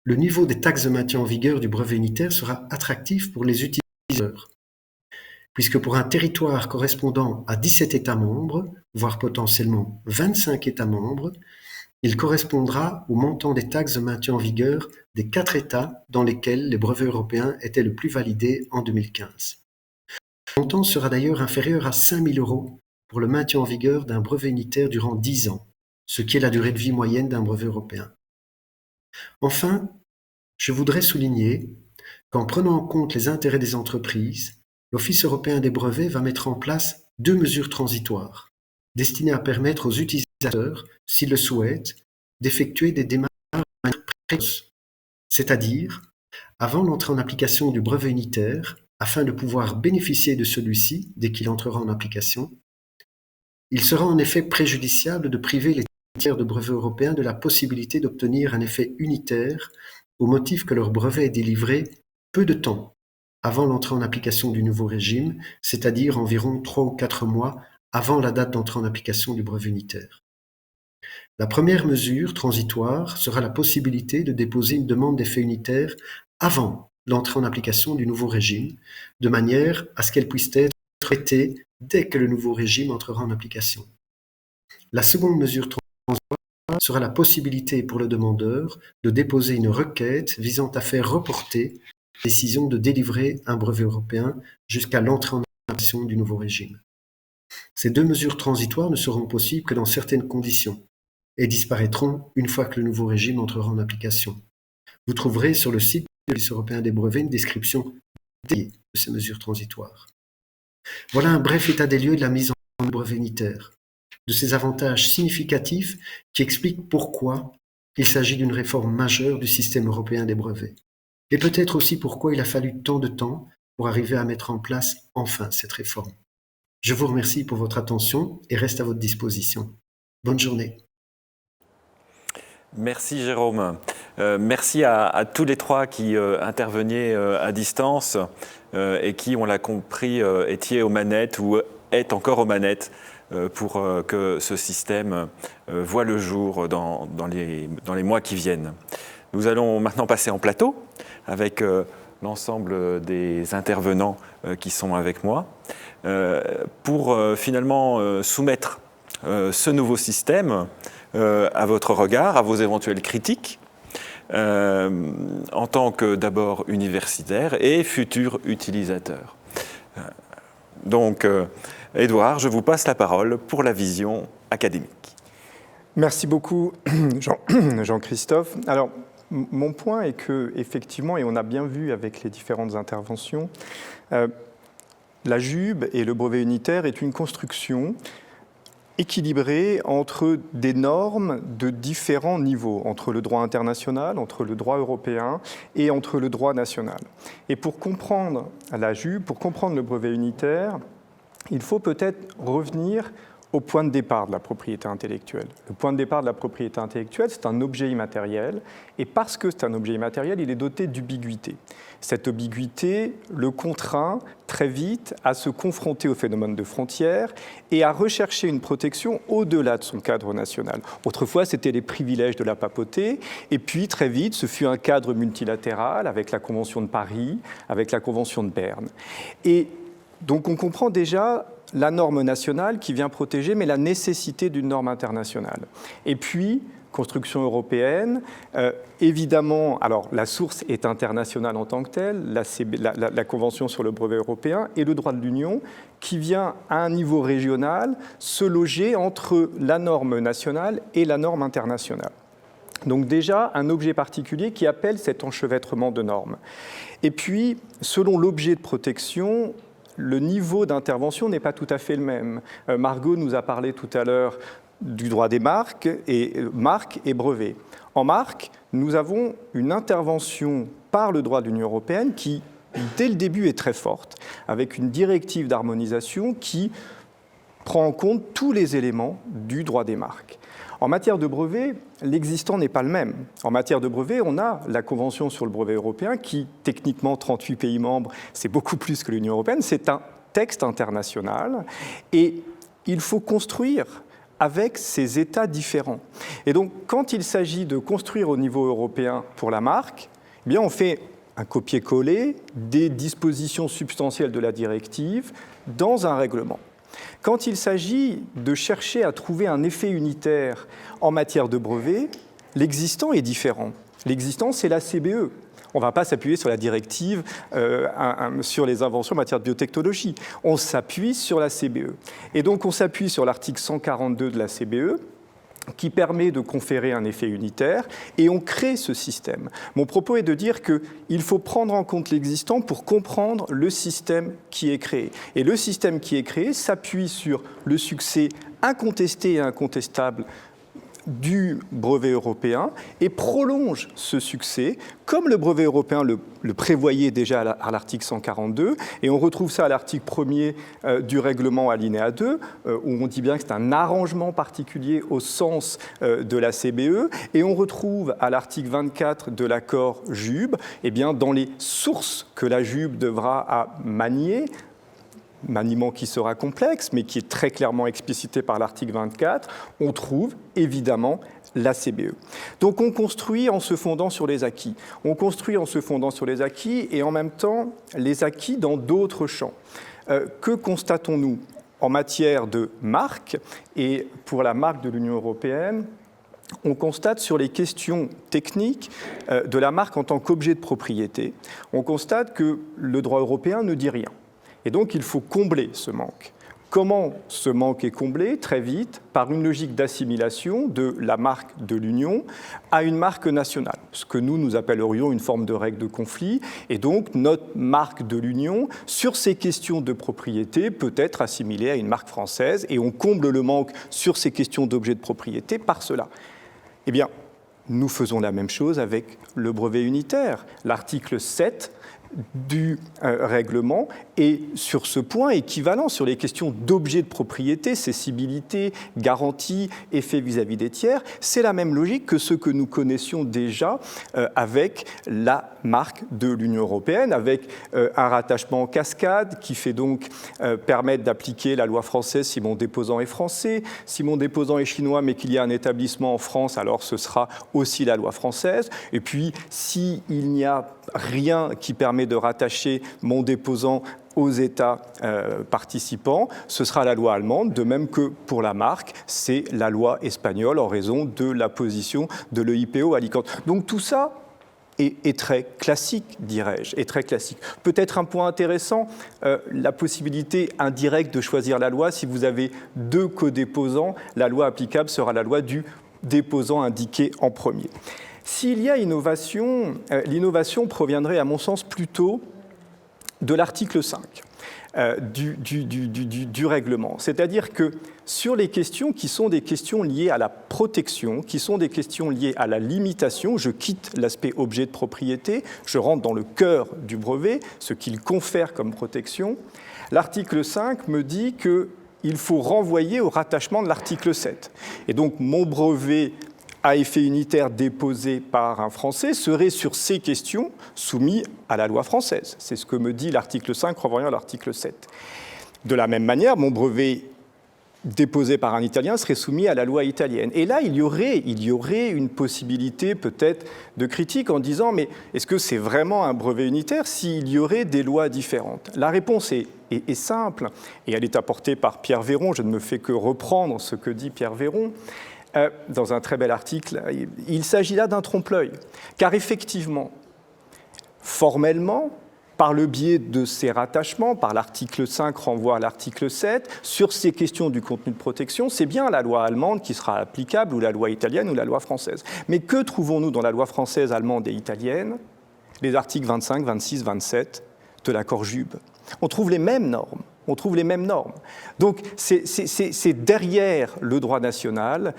le niveau des taxes de maintien en vigueur du brevet unitaire sera attractif pour les utilisateurs, puisque pour un territoire correspondant à 17 États membres, voire potentiellement 25 États membres, il correspondra au montant des taxes de maintien en vigueur des 4 États dans lesquels les brevets européens étaient le plus validés en 2015. Le montant sera d'ailleurs inférieur à 5 000 € pour le maintien en vigueur d'un brevet unitaire durant 10 ans, ce qui est la durée de vie moyenne d'un brevet européen. Enfin, je voudrais souligner qu'en prenant en compte les intérêts des entreprises, l'Office européen des brevets va mettre en place 2 mesures transitoires, destinées à permettre aux utilisateurs, s'ils le souhaitent, d'effectuer des démarches de manière précoce, c'est-à-dire avant l'entrée en application du brevet unitaire, afin de pouvoir bénéficier de celui-ci dès qu'il entrera en application. Il sera en effet préjudiciable de priver les titulaires de brevets européens de la possibilité d'obtenir un effet unitaire au motif que leur brevet est délivré peu de temps avant l'entrée en application du nouveau régime, c'est-à-dire environ 3 ou 4 mois avant la date d'entrée en application du brevet unitaire. La première mesure transitoire sera la possibilité de déposer une demande d'effet unitaire avant l'entrée en application du nouveau régime, de manière à ce qu'elle puisse être traitée dès que le nouveau régime entrera en application. La seconde mesure transitoire sera la possibilité pour le demandeur de déposer une requête visant à faire reporter la décision de délivrer un brevet européen jusqu'à l'entrée en application du nouveau régime. Ces 2 mesures transitoires ne seront possibles que dans certaines conditions et disparaîtront une fois que le nouveau régime entrera en application. Vous trouverez sur le site de l'Office européen des brevets une description détaillée de ces mesures transitoires. Voilà un bref état des lieux de la mise en œuvre du brevet unitaire. de ces avantages significatifs qui expliquent pourquoi il s'agit d'une réforme majeure du système européen des brevets. Et peut-être aussi pourquoi il a fallu tant de temps pour arriver à mettre en place enfin cette réforme. Je vous remercie pour votre attention et reste à votre disposition. Bonne journée. Merci Jérôme. Merci à tous les trois qui interveniez à distance et qui, on l'a compris, étiez aux manettes ou êtes encore aux manettes pour que ce système voit le jour dans les mois qui viennent. Nous allons maintenant passer en plateau avec l'ensemble des intervenants qui sont avec moi pour finalement soumettre ce nouveau système à votre regard, à vos éventuelles critiques, en tant que d'abord universitaire et futur utilisateur. Donc, Édouard, je vous passe la parole pour la vision académique. Merci beaucoup, Jean-Christophe. Alors, mon point est que, effectivement, et on a bien vu avec les différentes interventions, la JUB et le brevet unitaire est une construction équilibrée entre des normes de différents niveaux, entre le droit international, entre le droit européen et entre le droit national. Et pour comprendre la JUB, pour comprendre le brevet unitaire, il faut peut-être revenir au point de départ de la propriété intellectuelle. Le point de départ de la propriété intellectuelle, c'est un objet immatériel, et parce que c'est un objet immatériel, il est doté d'ubiquité. Cette ambiguïté le contraint très vite à se confronter au phénomène de frontières et à rechercher une protection au-delà de son cadre national. Autrefois, c'était les privilèges de la papauté, et puis très vite, ce fut un cadre multilatéral avec la Convention de Paris, avec la Convention de Berne. Et donc on comprend déjà la norme nationale qui vient protéger, mais la nécessité d'une norme internationale. Et puis, construction européenne, évidemment, alors la source est internationale en tant que telle, la Convention sur le brevet européen et le droit de l'Union, qui vient à un niveau régional se loger entre la norme nationale et la norme internationale. Donc déjà, un objet particulier qui appelle cet enchevêtrement de normes. Et puis, selon l'objet de protection, le niveau d'intervention n'est pas tout à fait le même. Margot nous a parlé tout à l'heure du droit des marques et brevets. En marque, nous avons une intervention par le droit de l'Union européenne qui, dès le début, est très forte, avec une directive d'harmonisation qui prend en compte tous les éléments du droit des marques. En matière de brevet, l'existant n'est pas le même. En matière de brevet, on a la Convention sur le brevet européen qui, techniquement, 38 pays membres, c'est beaucoup plus que l'Union européenne. C'est un texte international et il faut construire avec ces États différents. Et donc, quand il s'agit de construire au niveau européen pour la marque, eh bien, on fait un copier-coller des dispositions substantielles de la directive dans un règlement. Quand il s'agit de chercher à trouver un effet unitaire en matière de brevet, l'existant est différent. L'existant, c'est la CBE. On ne va pas s'appuyer sur la directive sur les inventions en matière de biotechnologie. On s'appuie sur la CBE. Et donc, on s'appuie sur l'article 142 de la CBE, qui permet de conférer un effet unitaire, et on crée ce système. Mon propos est de dire qu'il faut prendre en compte l'existant pour comprendre le système qui est créé. Et le système qui est créé s'appuie sur le succès incontesté et incontestable du brevet européen et prolonge ce succès, comme le brevet européen le prévoyait déjà à l'article 142, et on retrouve ça à l'article 1er du règlement alinéa 2, où on dit bien que c'est un arrangement particulier au sens de la CBE, et on retrouve à l'article 24 de l'accord JUB, eh bien, dans les sources que la JUB devra manier, maniement qui sera complexe, mais qui est très clairement explicité par l'article 24, on trouve évidemment la CBE. Donc on construit en se fondant sur les acquis. On construit en se fondant sur les acquis et en même temps les acquis dans d'autres champs. Que constatons-nous en matière de marque et pour la marque de l'Union européenne? On constate sur les questions techniques de la marque en tant qu'objet de propriété, on constate que le droit européen ne dit rien. Et donc, il faut combler ce manque. Comment ce manque est comblé? Très vite, par une logique d'assimilation de la marque de l'Union à une marque nationale, ce que nous appellerions une forme de règle de conflit. Et donc, notre marque de l'Union, sur ces questions de propriété, peut être assimilée à une marque française, et on comble le manque sur ces questions d'objets de propriété par cela. Eh bien, nous faisons la même chose avec le brevet unitaire. L'article 7 du règlement est sur ce point équivalent sur les questions d'objets de propriété, cessibilité, garantie, effet vis-à-vis des tiers. C'est la même logique que ce que nous connaissions déjà avec la marque de l'Union européenne, avec un rattachement en cascade qui fait donc permettre d'appliquer la loi française si mon déposant est français, si mon déposant est chinois mais qu'il y a un établissement en France, alors ce sera aussi la loi française. Et puis, s'il n'y a rien qui permet de rattacher mon déposant aux États participants, ce sera la loi allemande, de même que pour la marque, c'est la loi espagnole en raison de la position de l'EIPO à Alicante. Donc tout ça est très classique, dirais-je, est très classique. Peut-être un point intéressant, la possibilité indirecte de choisir la loi. Si vous avez deux codéposants, la loi applicable sera la loi du déposant indiqué en premier. S'il y a innovation, l'innovation proviendrait, à mon sens, plutôt de l'article 5 du règlement. C'est-à-dire que sur les questions qui sont des questions liées à la protection, qui sont des questions liées à la limitation, je quitte l'aspect objet de propriété, je rentre dans le cœur du brevet, ce qu'il confère comme protection. L'article 5 me dit qu'il faut renvoyer au rattachement de l'article 7. Et donc mon brevet à effet unitaire déposé par un Français serait sur ces questions soumis à la loi française. C'est ce que me dit l'article 5 renvoyant à l'article 7. De la même manière, mon brevet déposé par un Italien serait soumis à la loi italienne. Et là, il y aurait une possibilité peut-être de critique en disant « mais est-ce que c'est vraiment un brevet unitaire s'il y aurait des lois différentes ?» La réponse est simple, et elle est apportée par Pierre Véron. Je ne me fais que reprendre ce que dit Pierre Véron dans un très bel article. Il s'agit là d'un trompe-l'œil, car effectivement, formellement, par le biais de ces rattachements, par l'article 5 renvoie à l'article 7, sur ces questions du contenu de protection, c'est bien la loi allemande qui sera applicable, ou la loi italienne, ou la loi française. Mais que trouvons-nous dans la loi française, allemande et italienne? Les articles 25, 26, 27 de l'accord JUB. On trouve les mêmes normes. Donc, c'est derrière le droit national,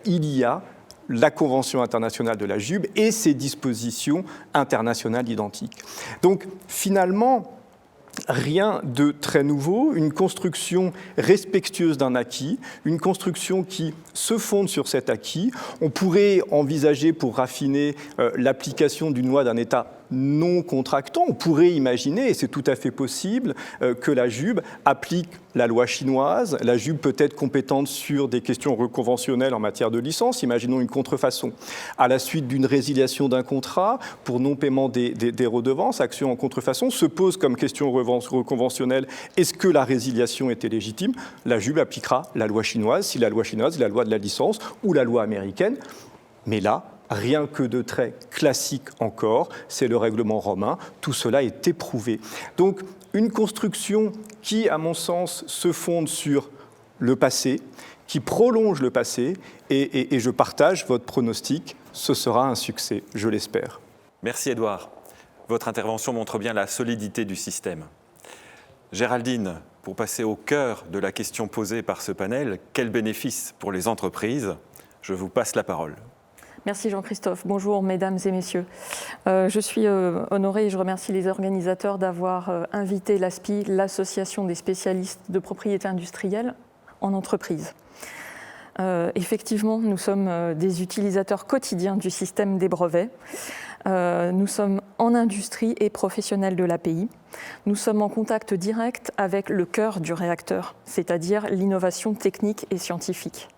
il y a la Convention internationale de la JUB et ses dispositions internationales identiques. Donc, finalement, rien de très nouveau, une construction respectueuse d'un acquis, une construction qui se fonde sur cet acquis. On pourrait envisager, pour raffiner, l'application d'une loi d'un État non contractant. On pourrait imaginer, et c'est tout à fait possible, que la JUB applique la loi chinoise. La JUB peut être compétente sur des questions reconventionnelles en matière de licence. Imaginons une contrefaçon. À la suite d'une résiliation d'un contrat pour non-paiement des redevances, action en contrefaçon, se pose comme question reconventionnelle, est-ce que la résiliation était légitime? La JUB appliquera la loi chinoise, si la loi chinoise est la loi de la licence ou la loi américaine. Mais là, rien que de très classique encore, c'est le règlement romain, tout cela est éprouvé. Donc, une construction qui, à mon sens, se fonde sur le passé, qui prolonge le passé, et je partage votre pronostic, ce sera un succès, je l'espère. Merci Édouard. Votre intervention montre bien la solidité du système. Géraldine, pour passer au cœur de la question posée par ce panel, quel bénéfice pour les entreprises? Je vous passe la parole. Merci Jean-Christophe. Bonjour mesdames et messieurs. Je suis honorée et je remercie les organisateurs d'avoir invité l'ASPI, l'Association des spécialistes de propriété industrielle en entreprise. Effectivement, nous sommes des utilisateurs quotidiens du système des brevets. Nous sommes en industrie et professionnels de l'API. Nous sommes en contact direct avec le cœur du réacteur, c'est-à-dire l'innovation technique et scientifique.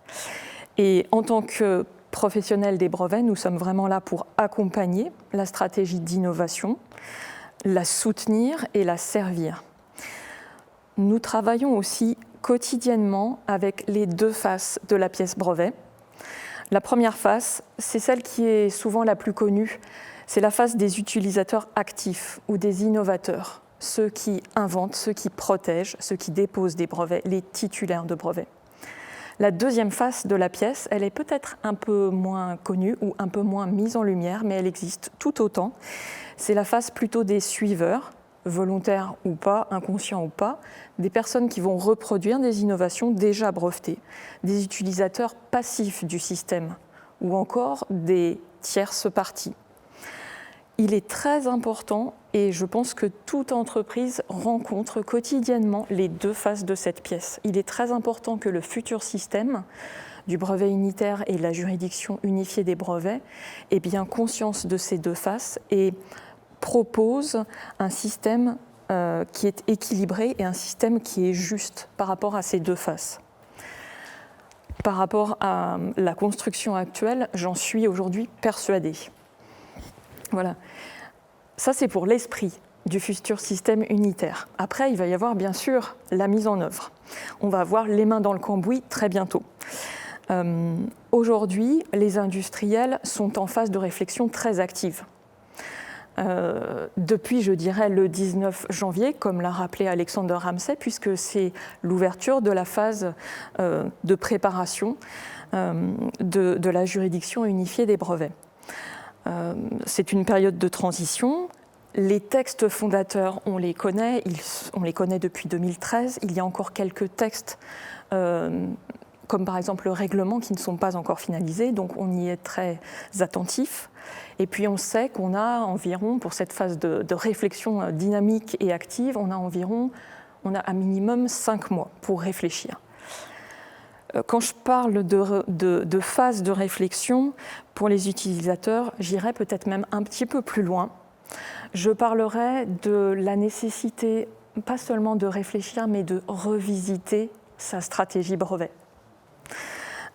Et en tant que professionnels des brevets, nous sommes vraiment là pour accompagner la stratégie d'innovation, la soutenir et la servir. Nous travaillons aussi quotidiennement avec les deux faces de la pièce brevet. La première face, c'est celle qui est souvent la plus connue, c'est la face des utilisateurs actifs ou des innovateurs. ceux qui inventent, ceux qui protègent, ceux qui déposent des brevets, les titulaires de brevets. La deuxième face de la pièce, elle est peut-être un peu moins connue ou un peu moins mise en lumière, mais elle existe tout autant. C'est la face plutôt des suiveurs, volontaires ou pas, inconscients ou pas, des personnes qui vont reproduire des innovations déjà brevetées, des utilisateurs passifs du système ou encore des tierces parties. Il est très important, et je pense que toute entreprise rencontre quotidiennement les deux faces de cette pièce. Il est très important que le futur système du brevet unitaire et de la juridiction unifiée des brevets ait bien conscience de ces deux faces et propose un système qui est équilibré et un système qui est juste par rapport à ces deux faces. Par rapport à la construction actuelle, j'en suis aujourd'hui persuadée. Voilà. Ça, c'est pour l'esprit du futur système unitaire. Après, il va y avoir bien sûr la mise en œuvre. On va avoir les mains dans le cambouis très bientôt. Aujourd'hui, les industriels sont en phase de réflexion très active. Depuis, je dirais, le 19 janvier, comme l'a rappelé Alexander Ramsay, puisque c'est l'ouverture de la phase de préparation de la juridiction unifiée des brevets. C'est une période de transition. Les textes fondateurs, on les connaît depuis 2013. Il y a encore quelques textes, comme par exemple le règlement, qui ne sont pas encore finalisés, donc on y est très attentif. Et puis on sait qu'on a environ, pour cette phase de réflexion dynamique et active, on a à minimum 5 mois pour réfléchir. Quand je parle de phase de réflexion pour les utilisateurs, j'irai peut-être même un petit peu plus loin. Je parlerai de la nécessité, pas seulement de réfléchir, mais de revisiter sa stratégie brevet.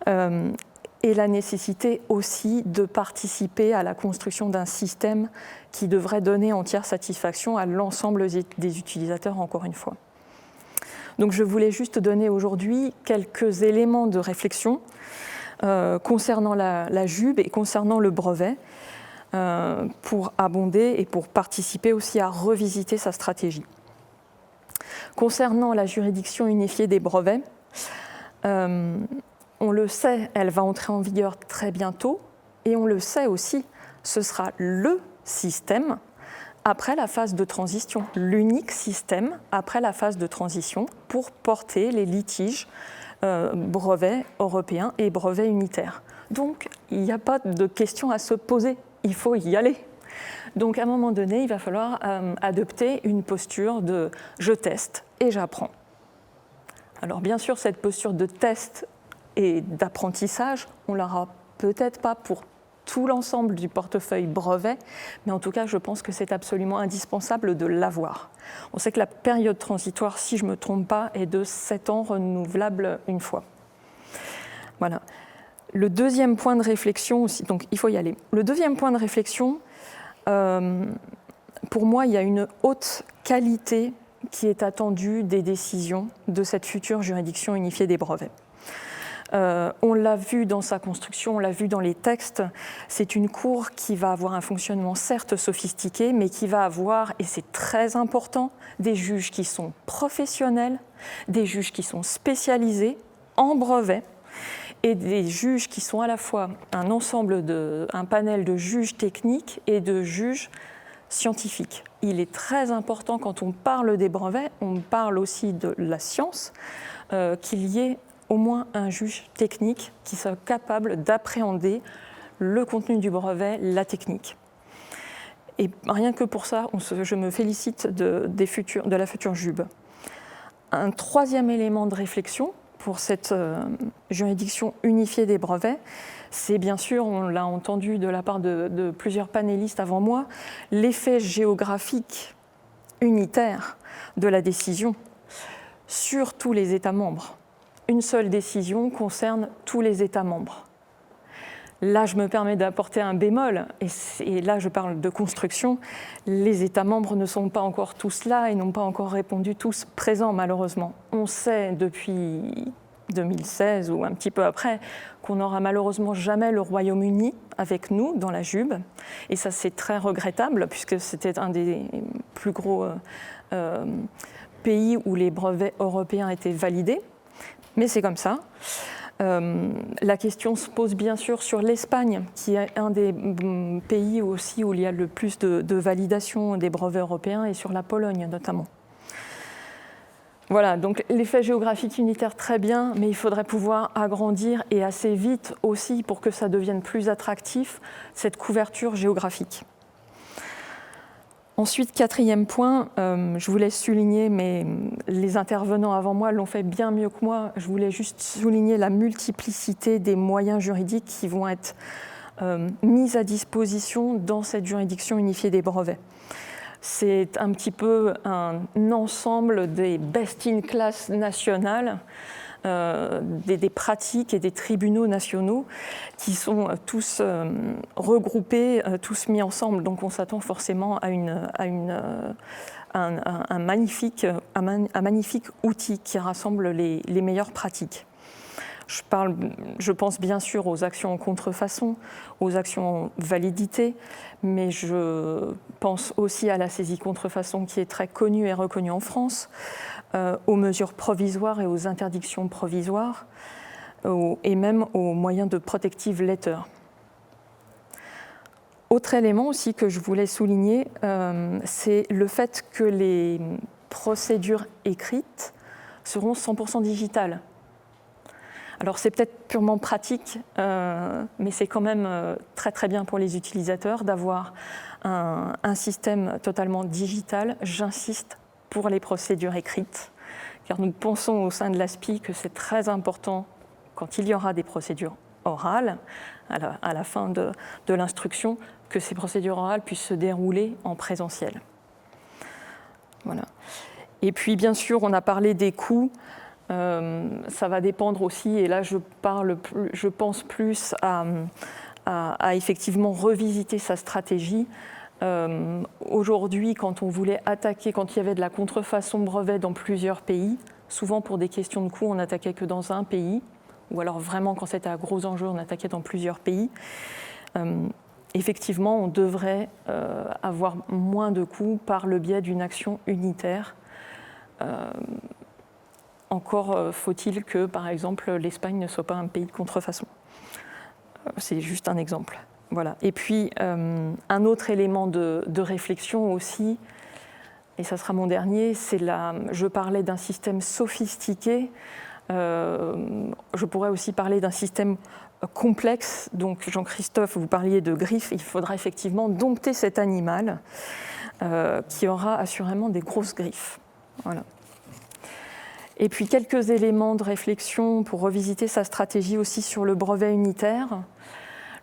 Et la nécessité aussi de participer à la construction d'un système qui devrait donner entière satisfaction à l'ensemble des utilisateurs, encore une fois. Donc je voulais juste donner aujourd'hui quelques éléments de réflexion concernant la JUB et concernant le brevet pour abonder et pour participer aussi à revisiter sa stratégie. Concernant la juridiction unifiée des brevets, on le sait, elle va entrer en vigueur très bientôt et on le sait aussi, ce sera le système après la phase de transition, l'unique système après la phase de transition pour porter les litiges brevets européens et brevets unitaires. Donc, il n'y a pas de question à se poser, il faut y aller. Donc, à un moment donné, il va falloir adopter une posture de « je teste et j'apprends ». Alors, bien sûr, cette posture de test et d'apprentissage, on ne l'aura peut-être pas pour tout l'ensemble du portefeuille brevet, mais en tout cas, je pense que c'est absolument indispensable de l'avoir. On sait que la période transitoire, si je ne me trompe pas, est de 7 ans, renouvelable une fois. Voilà. Le deuxième point de réflexion aussi, donc il faut y aller. Le deuxième point de réflexion, pour moi, il y a une haute qualité qui est attendue des décisions de cette future juridiction unifiée des brevets. On l'a vu dans sa construction, on l'a vu dans les textes, c'est une cour qui va avoir un fonctionnement certes sophistiqué, mais qui va avoir, et c'est très important, des juges qui sont professionnels, des juges qui sont spécialisés en brevet, et des juges qui sont à la fois un panel de juges techniques et de juges scientifiques. Il est très important quand on parle des brevets, on parle aussi de la science, qu'il y ait au moins un juge technique qui soit capable d'appréhender le contenu du brevet, la technique. Et rien que pour ça, je me félicite de la future JUB. Un troisième élément de réflexion pour cette juridiction unifiée des brevets, c'est bien sûr, on l'a entendu de la part de plusieurs panélistes avant moi, l'effet géographique unitaire de la décision sur tous les États membres. Une seule décision concerne tous les États membres. Là, je me permets d'apporter un bémol, et là, je parle de construction. Les États membres ne sont pas encore tous là et n'ont pas encore répondu tous présents, malheureusement. On sait depuis 2016 ou un petit peu après, qu'on n'aura malheureusement jamais le Royaume-Uni avec nous dans la JUB. Et ça, c'est très regrettable, puisque c'était un des plus gros pays où les brevets européens étaient validés. Mais c'est comme ça. La question se pose bien sûr sur l'Espagne, qui est un des pays aussi où il y a le plus de validation des brevets européens, et sur la Pologne notamment. Voilà, donc l'effet géographique unitaire, très bien, mais il faudrait pouvoir agrandir, et assez vite aussi, pour que ça devienne plus attractif, cette couverture géographique. Ensuite, quatrième point, je voulais souligner, mais les intervenants avant moi l'ont fait bien mieux que moi, je voulais juste souligner la multiplicité des moyens juridiques qui vont être mis à disposition dans cette juridiction unifiée des brevets. C'est un petit peu un ensemble des best-in-class nationales, des pratiques et des tribunaux nationaux qui sont tous regroupés, tous mis ensemble. Donc on s'attend forcément à un magnifique outil qui rassemble les meilleures pratiques. Je pense bien sûr aux actions en contrefaçon, aux actions en validité, mais je pense aussi à la saisie contrefaçon qui est très connue et reconnue en France, aux mesures provisoires et aux interdictions provisoires, et même aux moyens de protective letter. Autre élément aussi que je voulais souligner, c'est le fait que les procédures écrites seront 100% digitales. Alors c'est peut-être purement pratique, mais c'est quand même très très bien pour les utilisateurs d'avoir un système totalement digital, j'insiste, pour les procédures écrites, car nous pensons au sein de l'ASPI que c'est très important quand il y aura des procédures orales, à la fin de l'instruction, que ces procédures orales puissent se dérouler en présentiel. Voilà. Et puis bien sûr, on a parlé des coûts. Ça va dépendre aussi, et là je pense plus à effectivement revisiter sa stratégie. Aujourd'hui, quand on voulait attaquer, quand il y avait de la contrefaçon brevet dans plusieurs pays, souvent pour des questions de coûts, on n'attaquait que dans un pays, ou alors vraiment quand c'était à gros enjeux, on attaquait dans plusieurs pays. Effectivement, on devrait avoir moins de coûts par le biais d'une action unitaire. Encore faut-il que, par exemple, l'Espagne ne soit pas un pays de contrefaçon. C'est juste un exemple. Voilà. Et puis, un autre élément de réflexion aussi, et ça sera mon dernier, je parlais d'un système sophistiqué, je pourrais aussi parler d'un système complexe. Donc, Jean-Christophe, vous parliez de griffes, il faudra effectivement dompter cet animal qui aura assurément des grosses griffes. Voilà. Et puis quelques éléments de réflexion pour revisiter sa stratégie aussi sur le brevet unitaire.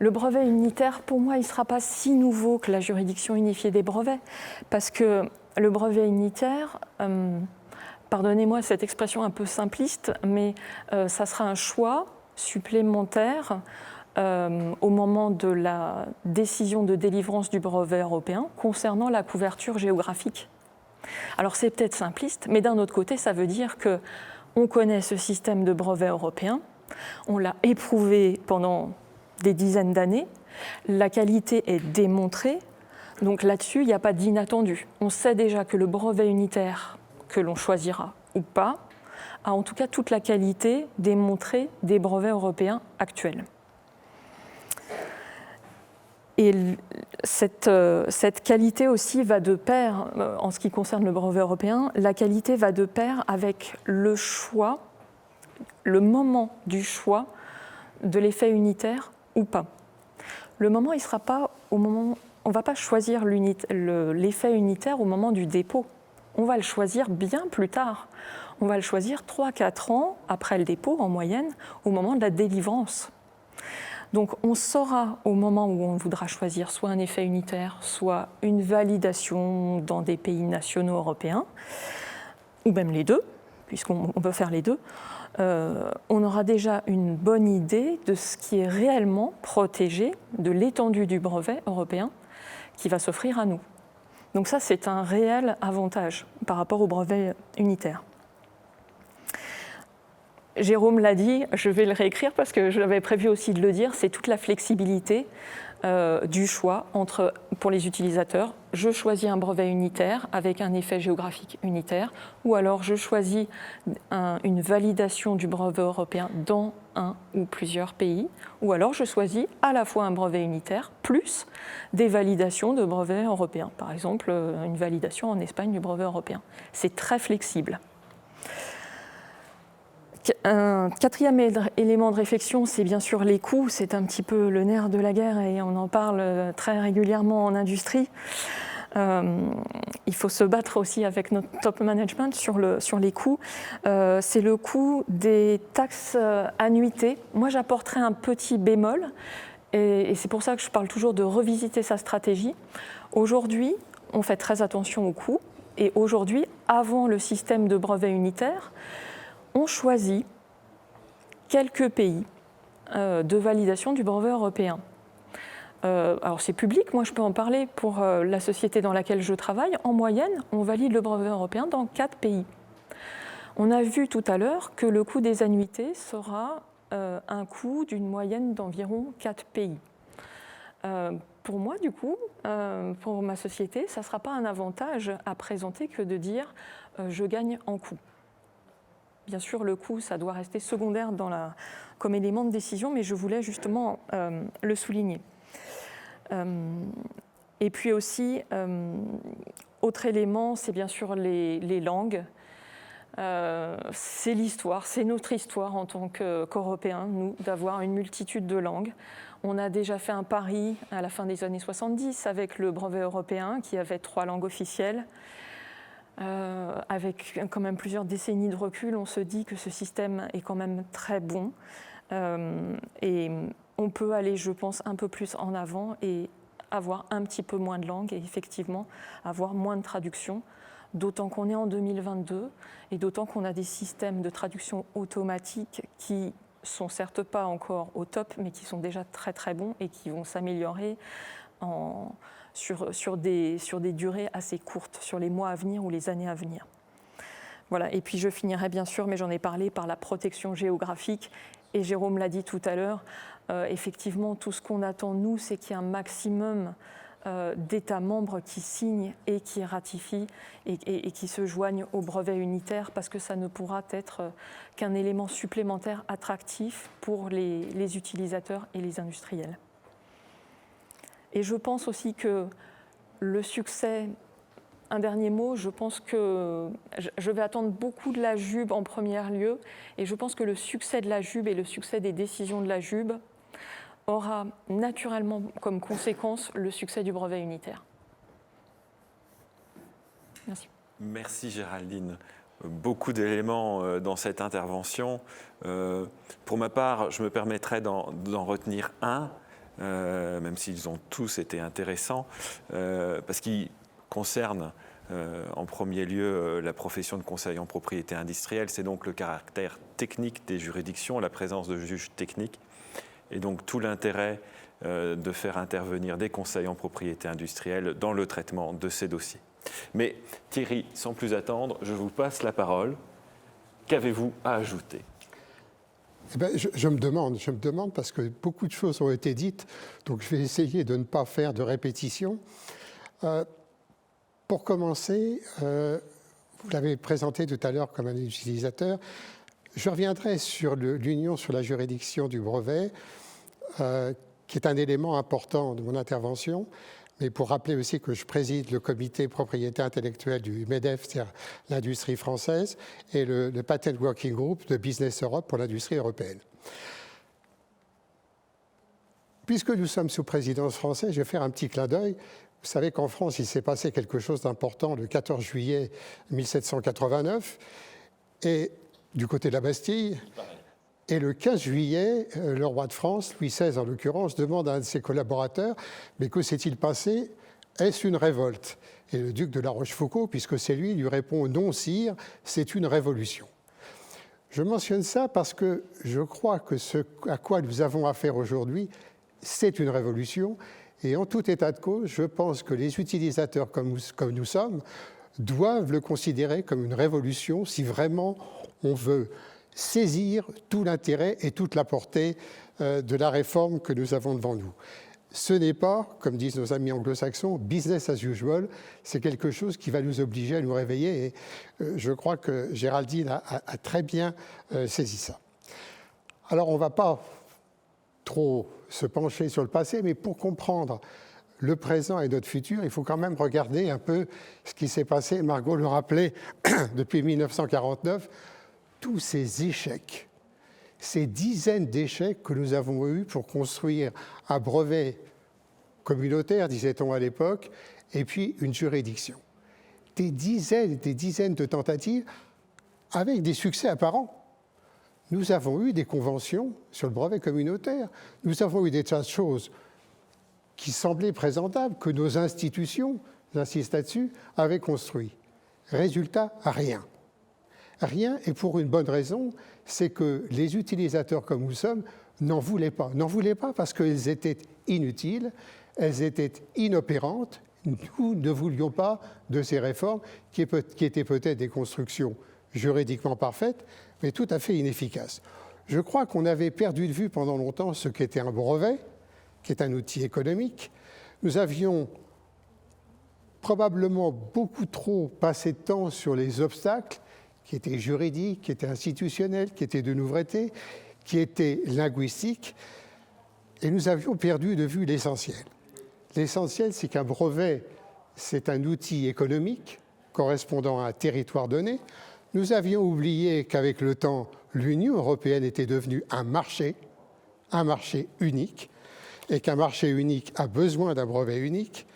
Le brevet unitaire, pour moi, il ne sera pas si nouveau que la juridiction unifiée des brevets, parce que le brevet unitaire, pardonnez-moi cette expression un peu simpliste, mais ça sera un choix supplémentaire au moment de la décision de délivrance du brevet européen concernant la couverture géographique. Alors c'est peut-être simpliste, mais d'un autre côté, ça veut dire qu'on connaît ce système de brevet européen, on l'a éprouvé pendant des dizaines d'années, la qualité est démontrée, donc là-dessus, il n'y a pas d'inattendu. On sait déjà que le brevet unitaire que l'on choisira ou pas a en tout cas toute la qualité démontrée des brevets européens actuels. Et cette qualité aussi va de pair, en ce qui concerne le brevet européen, la qualité va de pair avec le choix, le moment du choix de l'effet unitaire ou pas. Le moment, il sera pas au moment, on ne va pas choisir l'effet unitaire au moment du dépôt. On va le choisir bien plus tard. On va le choisir 3-4 ans après le dépôt, en moyenne, au moment de la délivrance. Donc on saura au moment où on voudra choisir soit un effet unitaire, soit une validation dans des pays nationaux européens, ou même les deux, puisqu'on peut faire les deux, on aura déjà une bonne idée de ce qui est réellement protégé, de l'étendue du brevet européen qui va s'offrir à nous. Donc ça, c'est un réel avantage par rapport au brevet unitaire. Jérôme l'a dit, je vais le réécrire parce que j'avais prévu aussi de le dire, c'est toute la flexibilité du choix pour les utilisateurs. Je choisis un brevet unitaire avec un effet géographique unitaire, ou alors je choisis une validation du brevet européen dans un ou plusieurs pays, ou alors je choisis à la fois un brevet unitaire plus des validations de brevets européens. Par exemple, une validation en Espagne du brevet européen. C'est très flexible. Un quatrième élément de réflexion, c'est bien sûr les coûts. C'est un petit peu le nerf de la guerre et on en parle très régulièrement en industrie. Il faut se battre aussi avec notre top management sur les coûts. C'est le coût des taxes annuités. Moi, j'apporterai un petit bémol et c'est pour ça que je parle toujours de revisiter sa stratégie. Aujourd'hui, on fait très attention aux coûts et aujourd'hui, avant le système de brevet unitaire, on choisit quelques pays de validation du brevet européen. Alors c'est public, moi je peux en parler pour la société dans laquelle je travaille. En moyenne, on valide le brevet européen dans 4 pays. On a vu tout à l'heure que le coût des annuités sera un coût d'une moyenne d'environ 4 pays. Pour moi, du coup, pour ma société, ça ne sera pas un avantage à présenter que de dire je gagne en coût. Bien sûr, le coût, ça doit rester secondaire comme élément de décision, mais je voulais justement le souligner. Et puis aussi, autre élément, c'est bien sûr les langues. C'est l'histoire, c'est notre histoire en tant qu'Européens, nous, d'avoir une multitude de langues. On a déjà fait un pari à la fin des années 70 avec le brevet européen qui avait 3 langues officielles. Avec quand même plusieurs décennies de recul, on se dit que ce système est quand même très bon et on peut aller, je pense, un peu plus en avant et avoir un petit peu moins de langues et effectivement avoir moins de traduction, d'autant qu'on est en 2022 et d'autant qu'on a des systèmes de traduction automatique qui sont certes pas encore au top, mais qui sont déjà très très bons et qui vont s'améliorer sur des durées assez courtes, sur les mois à venir ou les années à venir. Voilà. Et puis je finirai bien sûr, mais j'en ai parlé, par la protection géographique. Et Jérôme l'a dit tout à l'heure, effectivement, tout ce qu'on attend, nous, c'est qu'il y ait un maximum d'États membres qui signent et qui ratifient et qui se joignent au brevet unitaire, parce que ça ne pourra être qu'un élément supplémentaire attractif pour les utilisateurs et les industriels. Et je pense aussi que le succès, un dernier mot, je pense que je vais attendre beaucoup de la JUB en premier lieu, et je pense que le succès de la JUB et le succès des décisions de la JUB aura naturellement comme conséquence le succès du brevet unitaire. Merci. Merci Géraldine. Beaucoup d'éléments dans cette intervention. Pour ma part, je me permettrai d'en retenir un. Même s'ils ont tous été intéressants, parce qu'ils concernent en premier lieu la profession de conseil en propriété industrielle, c'est donc le caractère technique des juridictions, la présence de juges techniques, et donc tout l'intérêt de faire intervenir des conseils en propriété industrielle dans le traitement de ces dossiers. Mais Thierry, sans plus attendre, je vous passe la parole. Qu'avez-vous à ajouter ? Eh bien, je me demande parce que beaucoup de choses ont été dites, donc je vais essayer de ne pas faire de répétition. Pour commencer, vous l'avez présenté tout à l'heure comme un utilisateur, je reviendrai sur l'union sur la juridiction du brevet, qui est un élément important de mon intervention, mais pour rappeler aussi que je préside le comité propriété intellectuelle du MEDEF, c'est-à-dire l'industrie française, et le Patent Working Group de Business Europe pour l'industrie européenne. Puisque nous sommes sous présidence française, je vais faire un petit clin d'œil. Vous savez qu'en France, il s'est passé quelque chose d'important le 14 juillet 1789, et du côté de la Bastille. Et le 15 juillet, le roi de France, Louis XVI en l'occurrence, demande à un de ses collaborateurs « Mais que s'est-il passé ? Est-ce une révolte ?» Et le duc de La Rochefoucauld, puisque c'est lui répond « Non, sire, c'est une révolution ». Je mentionne ça parce que je crois que ce à quoi nous avons affaire aujourd'hui, c'est une révolution. Et en tout état de cause, je pense que les utilisateurs comme nous sommes doivent le considérer comme une révolution si vraiment on veut saisir tout l'intérêt et toute la portée de la réforme que nous avons devant nous. Ce n'est pas, comme disent nos amis anglo-saxons, business as usual, c'est quelque chose qui va nous obliger à nous réveiller et je crois que Géraldine a très bien saisi ça. Alors on ne va pas trop se pencher sur le passé, mais pour comprendre le présent et notre futur, il faut quand même regarder un peu ce qui s'est passé. Margot le rappelait, depuis 1949, tous ces échecs, ces dizaines d'échecs que nous avons eus pour construire un brevet communautaire, disait-on à l'époque, et puis une juridiction. Des dizaines et des dizaines de tentatives avec des succès apparents. Nous avons eu des conventions sur le brevet communautaire, nous avons eu des tas de choses qui semblaient présentables, que nos institutions, j'insiste là-dessus, avaient construit. Résultat, rien. Rien, et pour une bonne raison, c'est que les utilisateurs comme nous sommes n'en voulaient pas. N'en voulaient pas parce qu'elles étaient inutiles, elles étaient inopérantes. Nous ne voulions pas de ces réformes qui étaient peut-être des constructions juridiquement parfaites, mais tout à fait inefficaces. Je crois qu'on avait perdu de vue pendant longtemps ce qu'était un brevet, qui est un outil économique. Nous avions probablement beaucoup trop passé de temps sur les obstacles qui étaient juridiques, qui étaient institutionnels, qui étaient de nouveauté, qui étaient linguistiques, et nous avions perdu de vue l'essentiel. L'essentiel, c'est qu'un brevet, c'est un outil économique correspondant à un territoire donné. Nous avions oublié qu'avec le temps, l'Union européenne était devenue un marché unique, et qu'un marché unique a besoin d'un brevet unique.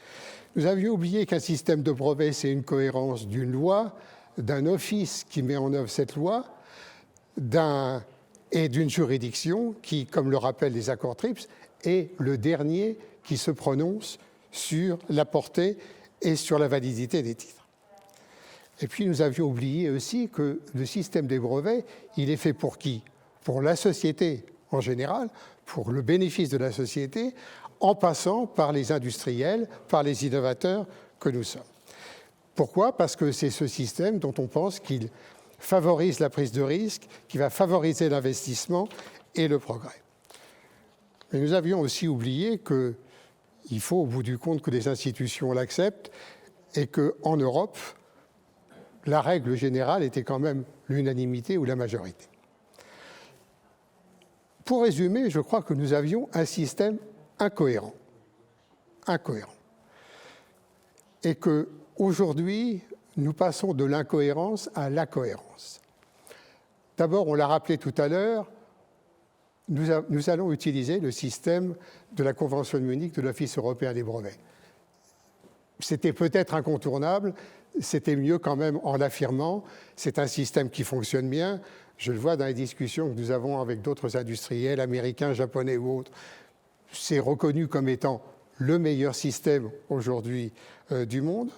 Nous avions oublié qu'un système de brevet, c'est une cohérence d'une loi, d'un office qui met en œuvre cette loi, et d'une juridiction qui, comme le rappellent les accords TRIPS, est le dernier qui se prononce sur la portée et sur la validité des titres. Et puis nous avions oublié aussi que le système des brevets, il est fait pour qui? Pour la société en général, pour le bénéfice de la société, en passant par les industriels, par les innovateurs que nous sommes. Pourquoi? Parce que c'est ce système dont on pense qu'il favorise la prise de risque, qui va favoriser l'investissement et le progrès. Mais nous avions aussi oublié qu'il faut, au bout du compte, que les institutions l'acceptent et qu'en Europe, la règle générale était quand même l'unanimité ou la majorité. Pour résumer, je crois que nous avions un système incohérent. Et qu'aujourd'hui, nous passons de l'incohérence à la cohérence. D'abord, on l'a rappelé tout à l'heure, nous allons utiliser le système de la Convention de Munich de l'Office européen des brevets. C'était peut-être incontournable, c'était mieux quand même en l'affirmant. C'est un système qui fonctionne bien. Je le vois dans les discussions que nous avons avec d'autres industriels, américains, japonais ou autres. C'est reconnu comme étant le meilleur système aujourd'hui du monde.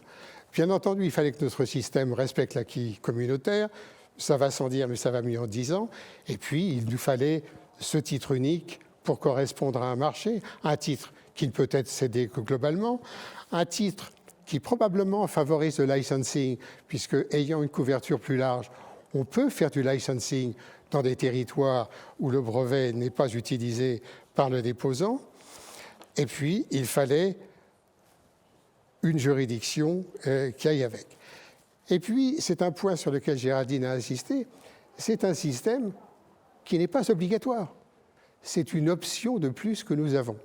Bien entendu, il fallait que notre système respecte l'acquis communautaire. Ça va sans dire, mais ça va mieux en 10 ans. Et puis, il nous fallait ce titre unique pour correspondre à un marché, un titre qui ne peut être cédé que globalement, un titre qui probablement favorise le licensing, puisque ayant une couverture plus large, on peut faire du licensing dans des territoires où le brevet n'est pas utilisé par le déposant. Et puis, il fallait une juridiction qui aille avec. Et puis, c'est un point sur lequel Géraldine a insisté, c'est un système qui n'est pas obligatoire. C'est une option de plus que nous avons.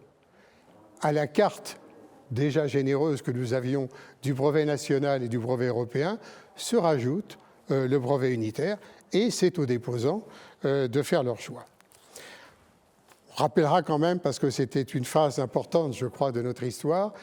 À la carte déjà généreuse que nous avions du brevet national et du brevet européen, se rajoute le brevet unitaire, et c'est aux déposants de faire leur choix. On rappellera quand même, parce que c'était une phase importante, je crois, de notre histoire,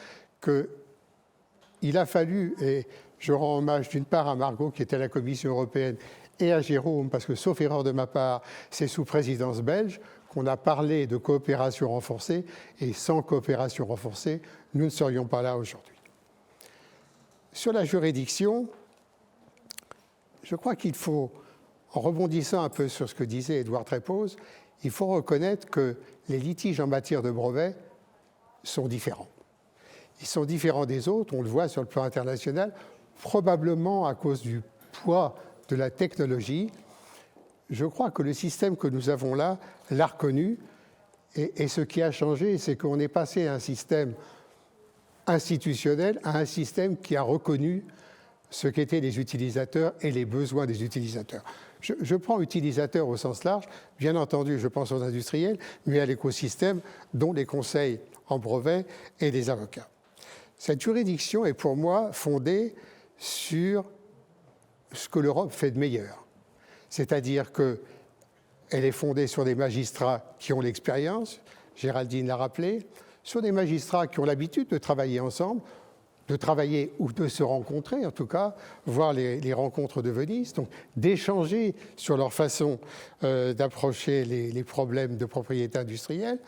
qu'il a fallu, et je rends hommage d'une part à Margot, qui était à la Commission européenne, et à Jérôme, parce que, sauf erreur de ma part, c'est sous présidence belge qu'on a parlé de coopération renforcée, et sans coopération renforcée, nous ne serions pas là aujourd'hui. Sur la juridiction, je crois qu'il faut, en rebondissant un peu sur ce que disait Édouard Trépose, il faut reconnaître que les litiges en matière de brevet sont différents. Ils sont différents des autres, on le voit sur le plan international, probablement à cause du poids de la technologie. je crois que le système que nous avons là l'a reconnu. Et ce qui a changé, c'est qu'on est passé à un système institutionnel, à un système qui a reconnu ce qu'étaient les utilisateurs et les besoins des utilisateurs. Je prends utilisateurs au sens large, bien entendu, je pense aux industriels, mais à l'écosystème, dont les conseils en brevet et les avocats. Cette juridiction est pour moi fondée sur ce que l'Europe fait de meilleur. C'est-à-dire qu'elle est fondée sur des magistrats qui ont l'expérience, Géraldine l'a rappelé, sur des magistrats qui ont l'habitude de travailler ensemble, de travailler ou de se rencontrer, en tout cas, voir les rencontres de Venise, donc d'échanger sur leur façon d'approcher les problèmes de propriété industrielle,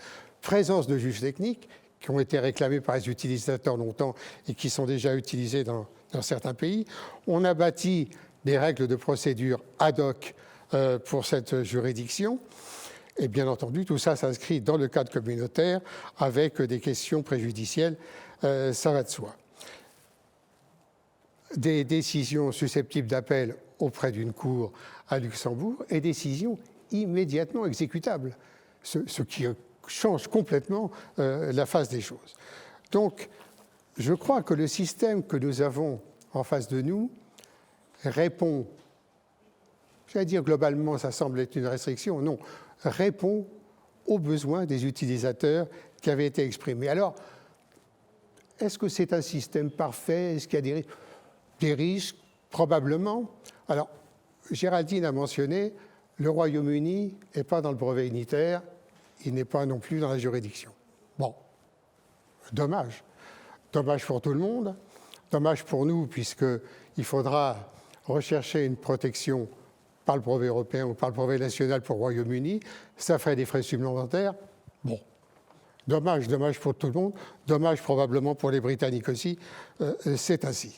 présence de juges techniques qui ont été réclamés par les utilisateurs longtemps et qui sont déjà utilisés dans certains pays. On a bâti des règles de procédure ad hoc pour cette juridiction. Et bien entendu, tout ça s'inscrit dans le cadre communautaire avec des questions préjudicielles, ça va de soi. Des décisions susceptibles d'appel auprès d'une cour à Luxembourg et décisions immédiatement exécutables, ce qui change complètement la face des choses. Donc, je crois que le système que nous avons en face de nous répond, j'allais dire globalement, ça semble être une restriction, non, répond aux besoins des utilisateurs qui avaient été exprimés. Alors, est-ce que c'est un système parfait? Est-ce qu'il y a des risques? Probablement. Alors, Géraldine a mentionné, le Royaume-Uni n'est pas dans le brevet unitaire, il n'est pas non plus dans la juridiction. Bon, dommage. Dommage pour tout le monde, dommage pour nous, puisqu'il faudra rechercher une protection par le brevet européen ou par le brevet national pour le Royaume-Uni, ça ferait des frais supplémentaires. Bon, dommage pour tout le monde, dommage probablement pour les Britanniques aussi, c'est ainsi.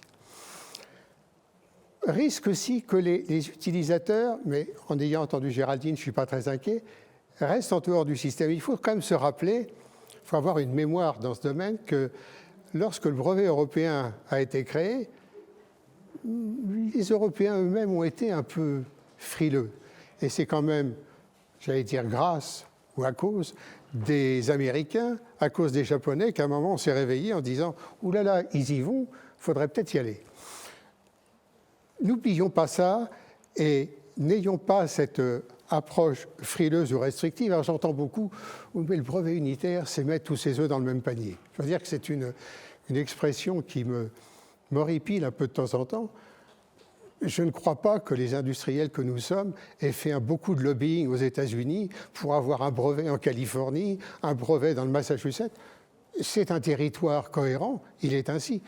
Risque aussi que les utilisateurs, mais en ayant entendu Géraldine, je ne suis pas très inquiet, restent en dehors du système. Il faut quand même se rappeler, il faut avoir une mémoire dans ce domaine, que lorsque le brevet européen a été créé, les Européens eux-mêmes ont été un peu frileux. Et c'est quand même, j'allais dire grâce ou à cause des Américains, à cause des Japonais, qu'à un moment on s'est réveillé en disant « Ouh là là, ils y vont, il faudrait peut-être y aller ». N'oublions pas ça et n'ayons pas cette approche frileuse ou restrictive. Alors j'entends beaucoup « mais le brevet unitaire, c'est mettre tous ses œufs dans le même panier ». Je veux dire que c'est une expression qui m'horripile un peu de temps en temps. Je ne crois pas que les industriels que nous sommes aient fait beaucoup de lobbying aux États-Unis pour avoir un brevet en Californie, un brevet dans le Massachusetts. C'est un territoire cohérent, il est ainsi.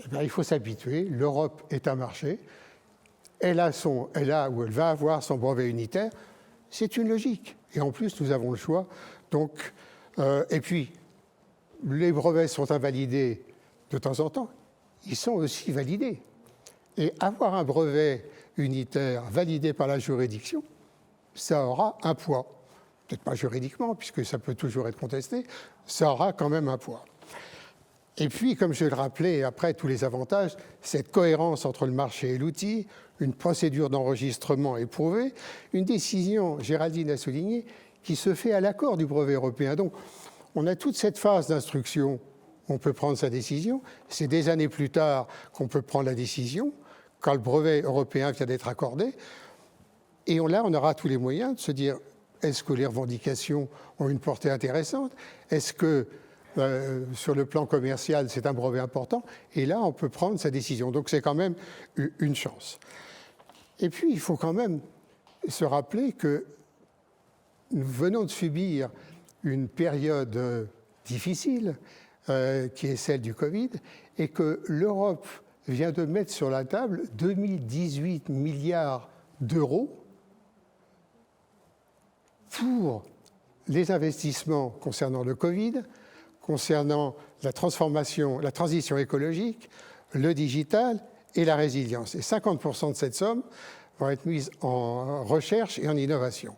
Eh bien, il faut s'habituer, l'Europe est un marché, elle a ou elle va avoir son brevet unitaire, c'est une logique. Et en plus, nous avons le choix. Donc, et puis, les brevets sont invalidés de temps en temps, ils sont aussi validés. Et avoir un brevet unitaire validé par la juridiction, ça aura un poids. Peut-être pas juridiquement, puisque ça peut toujours être contesté, ça aura quand même un poids. Et puis, comme je le rappelais, après tous les avantages, cette cohérence entre le marché et l'outil, une procédure d'enregistrement éprouvée, une décision, Géraldine a souligné, qui se fait à l'accord du brevet européen. Donc, on a toute cette phase d'instruction, on peut prendre sa décision, c'est des années plus tard qu'on peut prendre la décision, quand le brevet européen vient d'être accordé, et là, on aura tous les moyens de se dire, est-ce que les revendications ont une portée intéressante? Est-ce que sur le plan commercial, c'est un brevet important? Et là, on peut prendre sa décision. Donc, c'est quand même une chance. Et puis, il faut quand même se rappeler que nous venons de subir une période difficile, qui est celle du Covid, et que l'Europe vient de mettre sur la table 2018 milliards d'euros pour les investissements concernant le Covid, concernant la transformation, la transition écologique, le digital et la résilience. Et 50% de cette somme vont être mises en recherche et en innovation.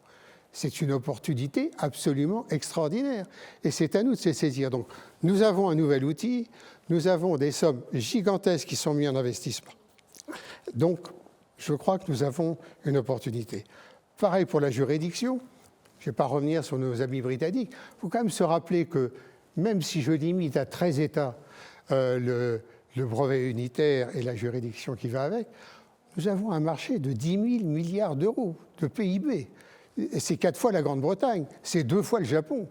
C'est une opportunité absolument extraordinaire. Et c'est à nous de se saisir. Donc, nous avons un nouvel outil, nous avons des sommes gigantesques qui sont mises en investissement. Donc, je crois que nous avons une opportunité. Pareil pour la juridiction. Je ne vais pas revenir sur nos amis britanniques. Il faut quand même se rappeler que même si je limite à 13 États le brevet unitaire et la juridiction qui va avec, nous avons un marché de 10 000 milliards d'euros de PIB. C'est 4 fois la Grande-Bretagne, c'est 2 fois le Japon.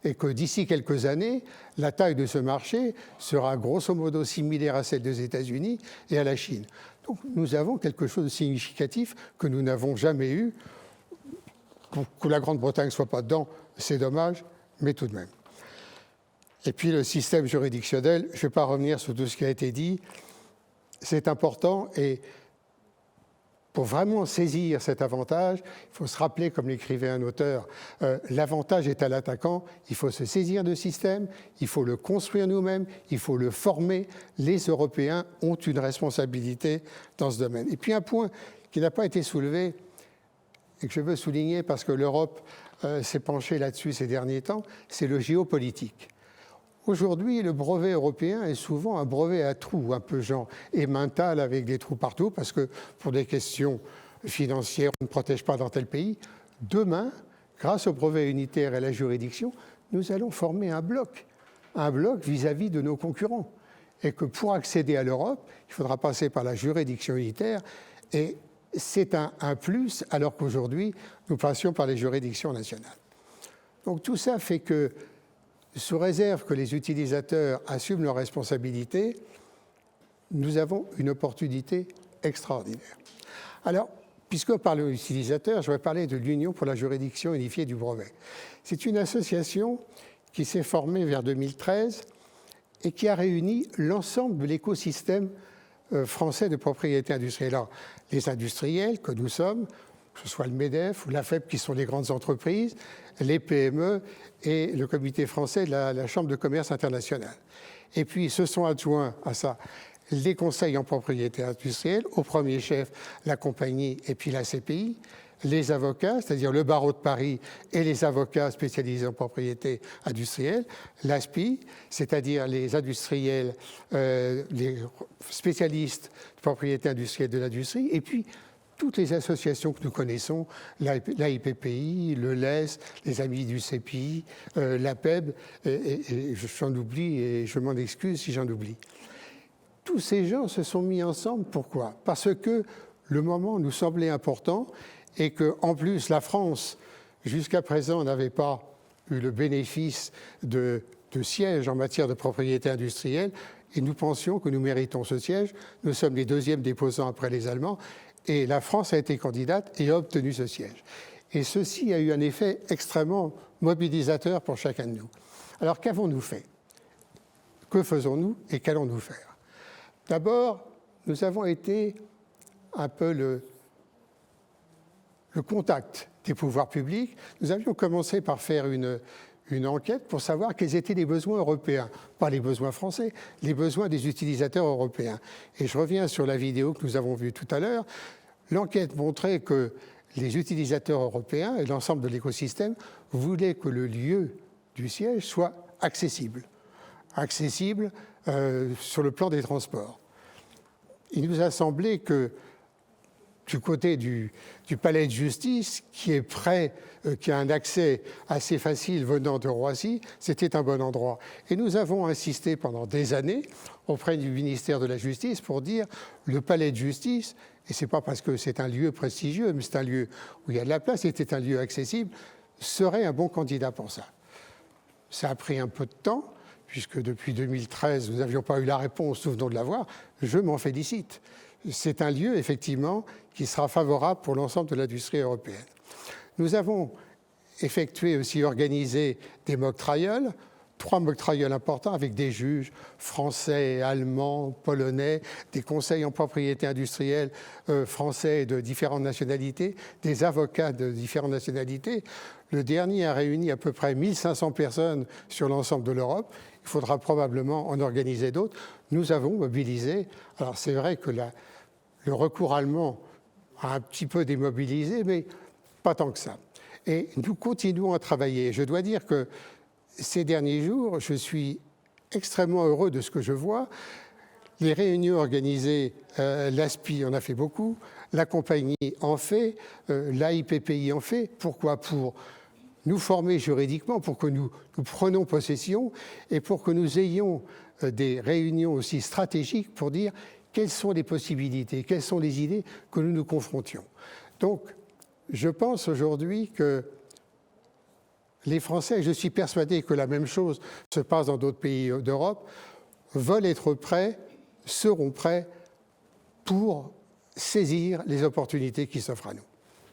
Et que d'ici quelques années, la taille de ce marché sera grosso modo similaire à celle des États-Unis et à la Chine. Donc nous avons quelque chose de significatif que nous n'avons jamais eu. Pour que la Grande-Bretagne ne soit pas dedans, c'est dommage, mais tout de même. Et puis le système juridictionnel, je ne vais pas revenir sur tout ce qui a été dit, c'est important et pour vraiment saisir cet avantage, il faut se rappeler, comme l'écrivait un auteur, l'avantage est à l'attaquant, il faut se saisir de système, il faut le construire nous-mêmes, il faut le former. Les Européens ont une responsabilité dans ce domaine. Et puis un point qui n'a pas été soulevé et que je veux souligner parce que l'Europe s'est penchée là-dessus ces derniers temps, c'est le géopolitique. Aujourd'hui, le brevet européen est souvent un brevet à trous, un peu genre Emmental avec des trous partout, parce que pour des questions financières, on ne protège pas dans tel pays. Demain, grâce au brevet unitaire et à la juridiction, nous allons former un bloc vis-à-vis de nos concurrents. Et que pour accéder à l'Europe, il faudra passer par la juridiction unitaire. Et c'est un plus, alors qu'aujourd'hui, nous passions par les juridictions nationales. Donc tout ça fait que, sous réserve que les utilisateurs assument leurs responsabilités, nous avons une opportunité extraordinaire. Alors, puisqu'on parle aux utilisateurs, je vais parler de l'Union pour la juridiction unifiée du brevet. C'est une association qui s'est formée vers 2013 et qui a réuni l'ensemble de l'écosystème français de propriété industrielle. Alors, les industriels que nous sommes, que ce soit le MEDEF ou l'AFEP qui sont les grandes entreprises, les PME et le comité français de la Chambre de commerce internationale. Et puis se sont adjoints à ça les conseils en propriété industrielle, au premier chef la compagnie et puis la CPI, les avocats, c'est-à-dire le barreau de Paris et les avocats spécialisés en propriété industrielle, l'ASPI, c'est-à-dire les industriels, les spécialistes de propriété industrielle de l'industrie, et puis toutes les associations que nous connaissons, l'AIPPI, le LES, les Amis du CPI, l'APEB, et j'en oublie et je m'en excuse si j'en oublie. Tous ces gens se sont mis ensemble, pourquoi? Parce que le moment nous semblait important et qu'en plus la France, jusqu'à présent, n'avait pas eu le bénéfice de sièges en matière de propriété industrielle et nous pensions que nous méritons ce siège. Nous sommes les deuxièmes déposants après les Allemands. Et la France a été candidate et a obtenu ce siège. Et ceci a eu un effet extrêmement mobilisateur pour chacun de nous. Alors qu'avons-nous fait? Que faisons-nous et qu'allons-nous faire? D'abord, nous avons été un peu le contact des pouvoirs publics. Nous avions commencé par faire une enquête pour savoir quels étaient les besoins européens, pas les besoins français, les besoins des utilisateurs européens. Et je reviens sur la vidéo que nous avons vue tout à l'heure. L'enquête montrait que les utilisateurs européens et l'ensemble de l'écosystème voulaient que le lieu du siège soit accessible. Accessible sur le plan des transports. Il nous a semblé que du côté du palais de justice, qui est prêt, qui a un accès assez facile venant de Roissy, c'était un bon endroit. Et nous avons insisté pendant des années auprès du ministère de la Justice pour dire le palais de justice, et ce n'est pas parce que c'est un lieu prestigieux, mais c'est un lieu où il y a de la place, c'était un lieu accessible, serait un bon candidat pour ça. Ça a pris un peu de temps, puisque depuis 2013, nous n'avions pas eu la réponse, nous venons de l'avoir, je m'en félicite. C'est un lieu, effectivement, qui sera favorable pour l'ensemble de l'industrie européenne. Nous avons effectué aussi, organisé des mock trials, 3 mock trials importants avec des juges français, allemands, polonais, des conseils en propriété industrielle français de différentes nationalités, des avocats de différentes nationalités. Le dernier a réuni à peu près 1500 personnes sur l'ensemble de l'Europe. Il faudra probablement en organiser d'autres. Nous avons mobilisé, alors c'est vrai que le recours allemand a un petit peu démobilisé, mais pas tant que ça. Et nous continuons à travailler. Je dois dire que ces derniers jours, je suis extrêmement heureux de ce que je vois. Les réunions organisées, l'ASPI en a fait beaucoup, la compagnie en fait, l'AIPPI en fait. Pourquoi? Pour nous former juridiquement, pour que nous prenions possession et pour que nous ayons des réunions aussi stratégiques pour dire quelles sont les possibilités, quelles sont les idées que nous nous confrontions. Donc, je pense aujourd'hui que les Français, je suis persuadé que la même chose se passe dans d'autres pays d'Europe, veulent être prêts, seront prêts pour saisir les opportunités qui s'offrent à nous.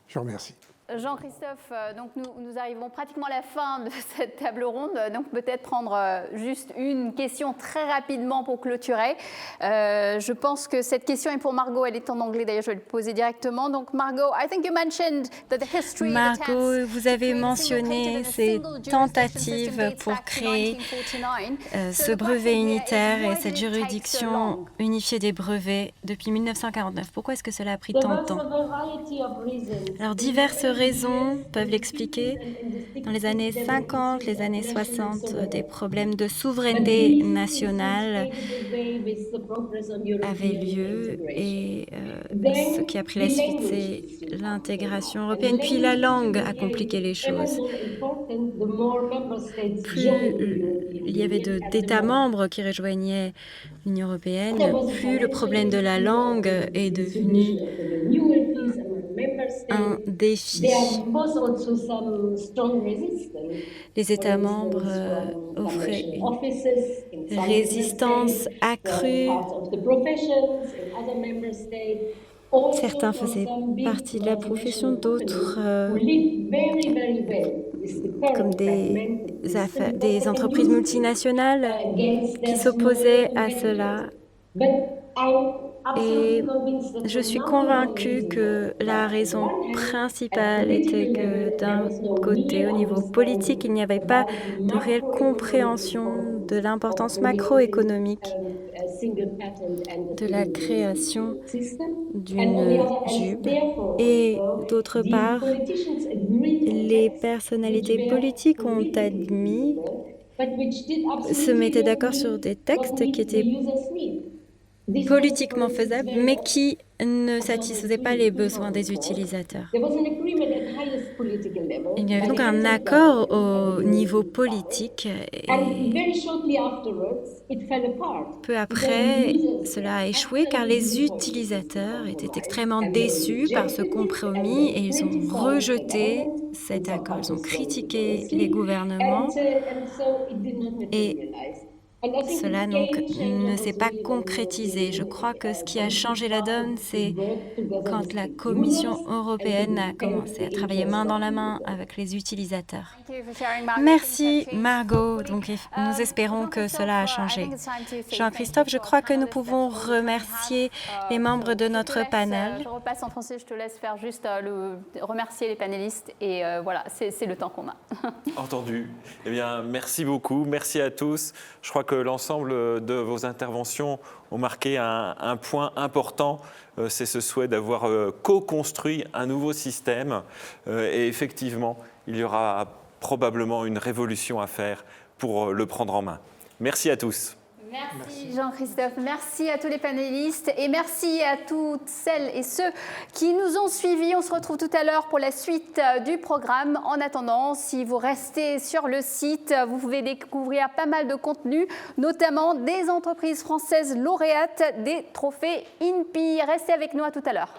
Je vous remercie. Jean-Christophe, donc nous arrivons pratiquement à la fin de cette table ronde, donc peut-être prendre juste une question très rapidement pour clôturer. Je pense que cette question est pour Margot, elle est en anglais d'ailleurs, je vais le poser directement. Donc Margot, I think you mentioned that the history Margot, vous avez mentionné ces tentatives pour créer ce brevet unitaire et cette juridiction unifiée des brevets depuis 1949. Pourquoi est-ce que cela a pris tant de temps? Alors, diverses raisons peuvent l'expliquer. Dans les années 50, les années 60, des problèmes de souveraineté nationale avaient lieu et ce qui a pris la suite, c'est l'intégration européenne. Puis la langue a compliqué les choses. Plus il y avait d'États membres qui rejoignaient l'Union européenne, plus le problème de la langue est devenu un défi. Les États membres offraient une résistance accrue. Certains faisaient partie de la profession, d'autres comme des entreprises multinationales qui s'opposaient à cela. Et je suis convaincue que la raison principale était que d'un côté, au niveau politique, il n'y avait pas de réelle compréhension de l'importance macroéconomique de la création d'une JUB. Et d'autre part, les personnalités politiques ont admis, se mettaient d'accord sur des textes qui étaient politiquement faisables, mais qui ne satisfaisaient pas les besoins des utilisateurs. Il y avait donc un accord au niveau politique et peu après, cela a échoué car les utilisateurs étaient extrêmement déçus par ce compromis et ils ont rejeté cet accord. Ils ont critiqué les gouvernements et cela donc ne s'est pas concrétisé. Je crois que ce qui a changé la donne, c'est quand la Commission européenne a commencé à travailler main dans la main avec les utilisateurs. Merci Margot. Donc nous espérons que cela a changé. Jean-Christophe, je crois que nous pouvons remercier les membres de notre panel. Je repasse en français, je te laisse faire juste remercier les panélistes et voilà, c'est le temps qu'on a. Entendu. Eh bien, merci beaucoup. Merci à tous. Je crois que l'ensemble de vos interventions ont marqué un point important, c'est ce souhait d'avoir co-construit un nouveau système. Et effectivement, il y aura probablement une révolution à faire pour le prendre en main. Merci à tous. Merci Jean-Christophe, merci à tous les panélistes et merci à toutes celles et ceux qui nous ont suivis. On se retrouve tout à l'heure pour la suite du programme. En attendant, si vous restez sur le site, vous pouvez découvrir pas mal de contenus, notamment des entreprises françaises lauréates des trophées INPI. Restez avec nous, à tout à l'heure.